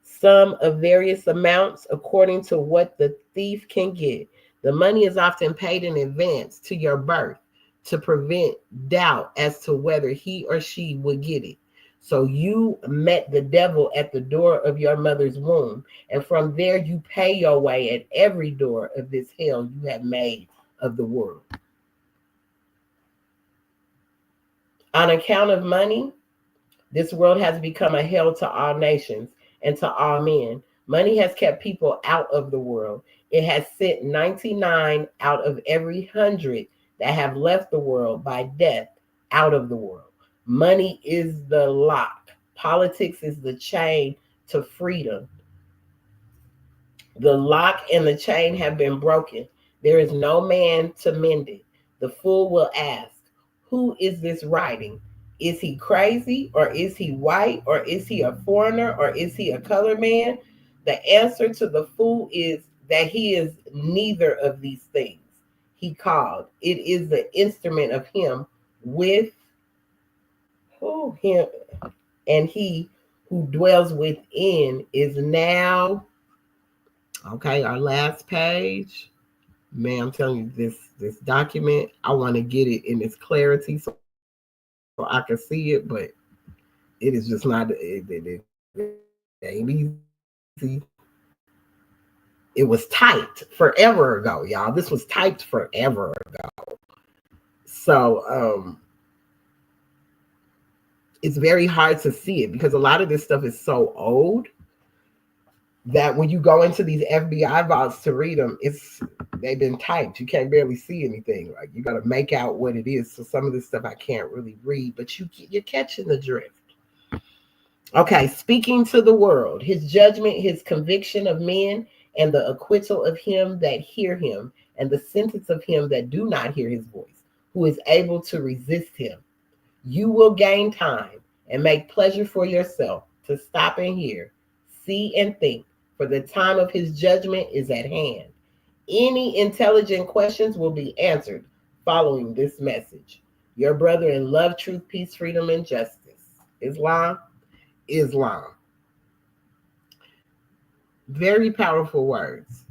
some of various amounts according to what the thief can get. The money is often paid in advance to your birth to prevent doubt as to whether he or she would get it. So you met the devil at the door of your mother's womb, and from there you pay your way at every door of this hell you have made of the world. On account of money, this world has become a hell to all nations and to all men. Money has kept people out of the world. It has sent 99 out of every 100 that have left the world by death out of the world. Money is the lock. Politics is the chain to freedom. The lock and the chain have been broken. There is no man to mend it. The fool will ask, who is this writing? Is he crazy, or is he white, or is he a foreigner, or is he a colored man? The answer to the fool is that he is neither of these things. He called. It is the instrument of him with who him, and he who dwells within is now. Okay, our last page. Man, I'm telling you, this document, I want to get it in its clarity so I can see it, but it is just not. It ain't easy. It was typed forever ago, y'all. This was typed forever ago. So it's very hard to see it because a lot of this stuff is so old that when you go into these FBI vaults to read them, they've been typed. You can't barely see anything. Like you got to make out what it is. So some of this stuff I can't really read, but you're catching the drift. Okay, speaking to the world, his judgment, his conviction of men, and the acquittal of him that hear him, and the sentence of him that do not hear his voice, who is able to resist him. You will gain time and make pleasure for yourself to stop and hear, see and think, for the time of his judgment is at hand. Any intelligent questions will be answered following this message. Your brother in love, truth, peace, freedom, and justice. Islam. Very powerful words.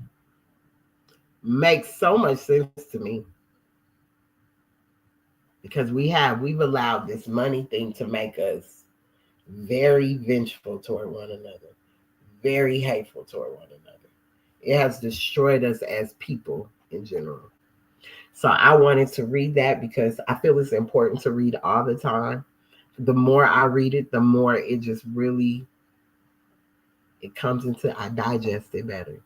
Makes so much sense to me. Because we've allowed this money thing to make us very vengeful toward one another, very hateful toward one another. It has destroyed us as people in general. So I wanted to read that because I feel it's important to read all the time. The more I read it, the more it just really, it comes into, I digest it better.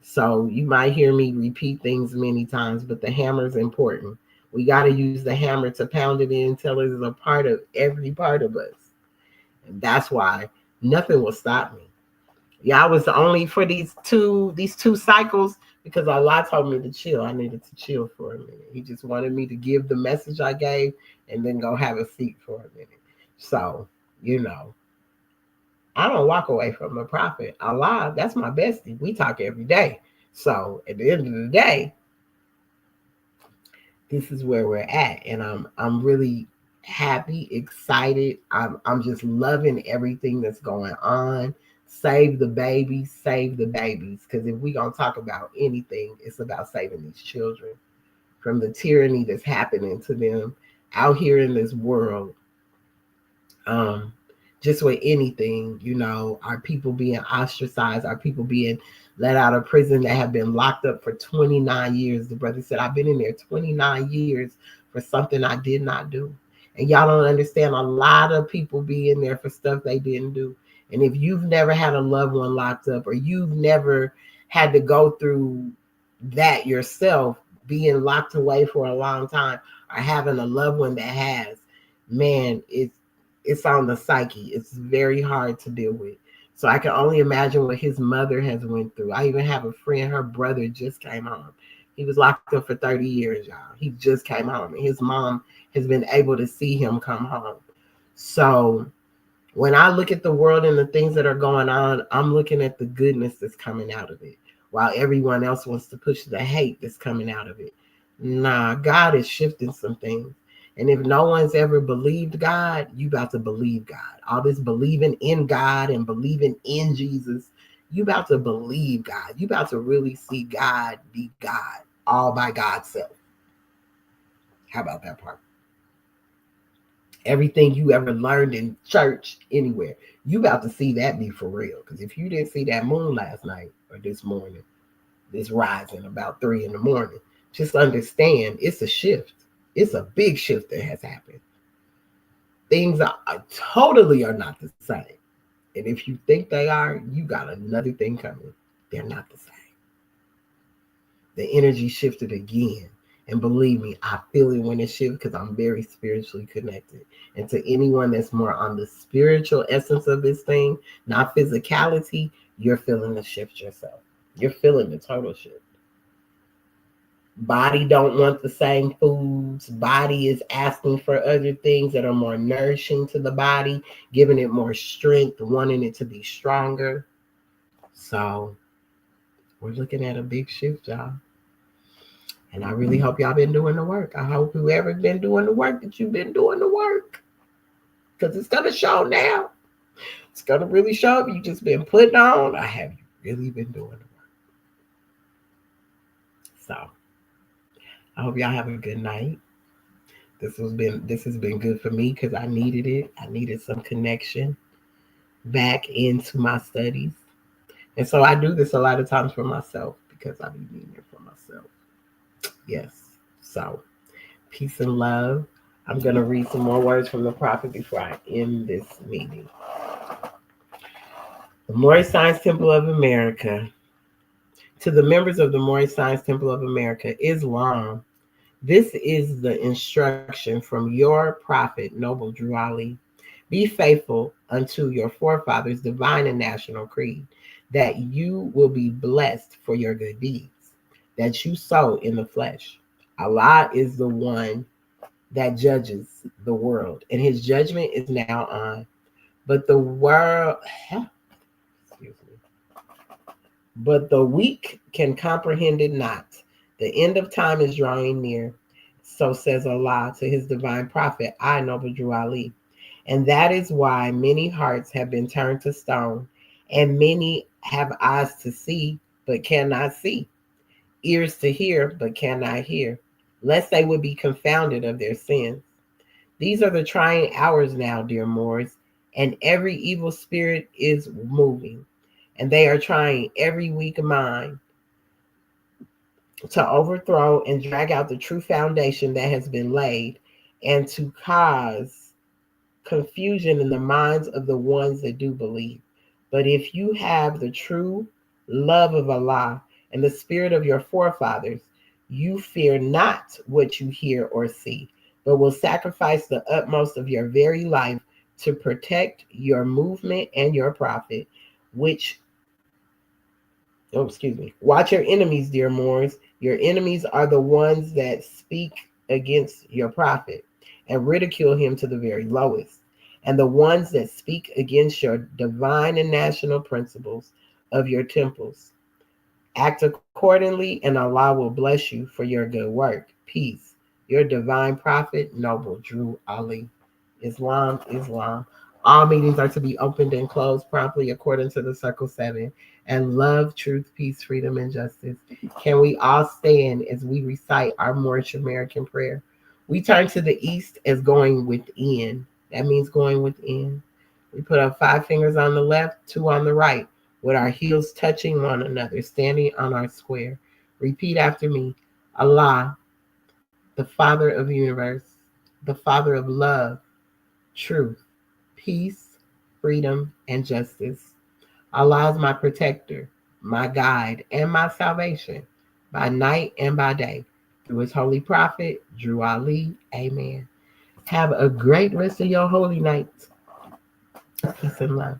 So you might hear me repeat things many times, but the hammer is important. We got to use the hammer to pound it in until it is a part of every part of us. And that's why nothing will stop me. Yeah, I was only for these two cycles because Allah told me to chill. I needed to chill for a minute. He just wanted me to give the message I gave and then go have a seat for a minute. So, I don't walk away from the prophet. Allah, that's my bestie. We talk every day. So at the end of the day, this is where we're at. And I'm really happy, excited. I'm just loving everything that's going on. Save the babies, save the babies. Because if we're going to talk about anything, it's about saving these children from the tyranny that's happening to them out here in this world. Just with anything, our people being ostracized, our people being let out of prison that have been locked up for 29 years. The brother said, I've been in there 29 years for something I did not do. And y'all don't understand, a lot of people be in there for stuff they didn't do. And if you've never had a loved one locked up, or you've never had to go through that yourself, being locked away for a long time, or having a loved one that has, man, it's on the psyche. It's very hard to deal with. So I can only imagine what his mother has went through. I even have a friend, her brother just came home. He was locked up for 30 years, y'all. He just came home. And his mom has been able to see him come home. So when I look at the world and the things that are going on, I'm looking at the goodness that's coming out of it, while everyone else wants to push the hate that's coming out of it. Nah, God is shifting some things. And if no one's ever believed God, you about to believe God. All this believing in God and believing in Jesus, you about to believe God. You about to really see God be God, all by God's self. How about that part? Everything you ever learned in church, anywhere, you about to see that be for real. Because if you didn't see that moon last night or this morning, this rising about 3 a.m, just understand it's a shift. It's a big shift that has happened. Things are totally are not the same. And if you think they are, you got another thing coming. They're not the same. The energy shifted again. And believe me, I feel it when it shifts because I'm very spiritually connected. And to anyone that's more on the spiritual essence of this thing, not physicality, you're feeling the shift yourself. You're feeling the total shift. Body don't want the same foods. Body is asking for other things that are more nourishing to the body, giving it more strength, wanting it to be stronger. So we're looking at a big shift, y'all. And I really hope y'all been doing the work. I hope whoever's been doing the work that you've been doing the work. Because it's going to show now. It's going to really show if you just been putting on or have you really been doing the work. So I hope y'all have a good night. This has been good for me because I needed it. I needed some connection back into my studies. And so I do this a lot of times for myself because I be needing it for myself. Yes. So peace and love. I'm going to read some more words from the prophet before I end this meeting. The Moorish Science Temple of America. To the members of the Moorish Science Temple of America, Islam, this is the instruction from your prophet, Noble Drew Ali. Be faithful unto your forefathers' divine and national creed, that you will be blessed for your good deeds, that you sow in the flesh. Allah is the one that judges the world, and his judgment is now on. But the world, but the weak can comprehend it not. The end of time is drawing near. So says Allah to his divine prophet, I, Noble Drew Ali. And that is why many hearts have been turned to stone, and many have eyes to see, but cannot see, ears to hear, but cannot hear, lest they would be confounded of their sins. These are the trying hours now, dear Moors, and every evil spirit is moving, and they are trying every weak mind to overthrow and drag out the true foundation that has been laid, and to cause confusion in the minds of the ones that do believe. But if you have the true love of Allah and the spirit of your forefathers, you fear not what you hear or see, but will sacrifice the utmost of your very life to protect your movement and your profit, Watch your enemies, dear Moors. Your enemies are the ones that speak against your prophet and ridicule him to the very lowest, and the ones that speak against your divine and national principles of your temples. Act accordingly, and Allah will bless you for your good work. Peace. Your divine prophet, Noble Drew Ali. Islam, Islam. All meetings are to be opened and closed promptly according to the Circle 7. And love, truth, peace, freedom, and justice. Can we all stand as we recite our Moorish American prayer? We turn to the east as going within. That means going within. We put up 5 fingers on the left, 2 on the right, with our heels touching one another, standing on our square. Repeat after me. Allah, the Father of the universe, the Father of love, truth, peace, freedom, and justice. Allah is my protector, my guide, and my salvation, by night and by day. Through his holy prophet, Drew Ali. Amen. Have a great rest of your holy night. Peace and love.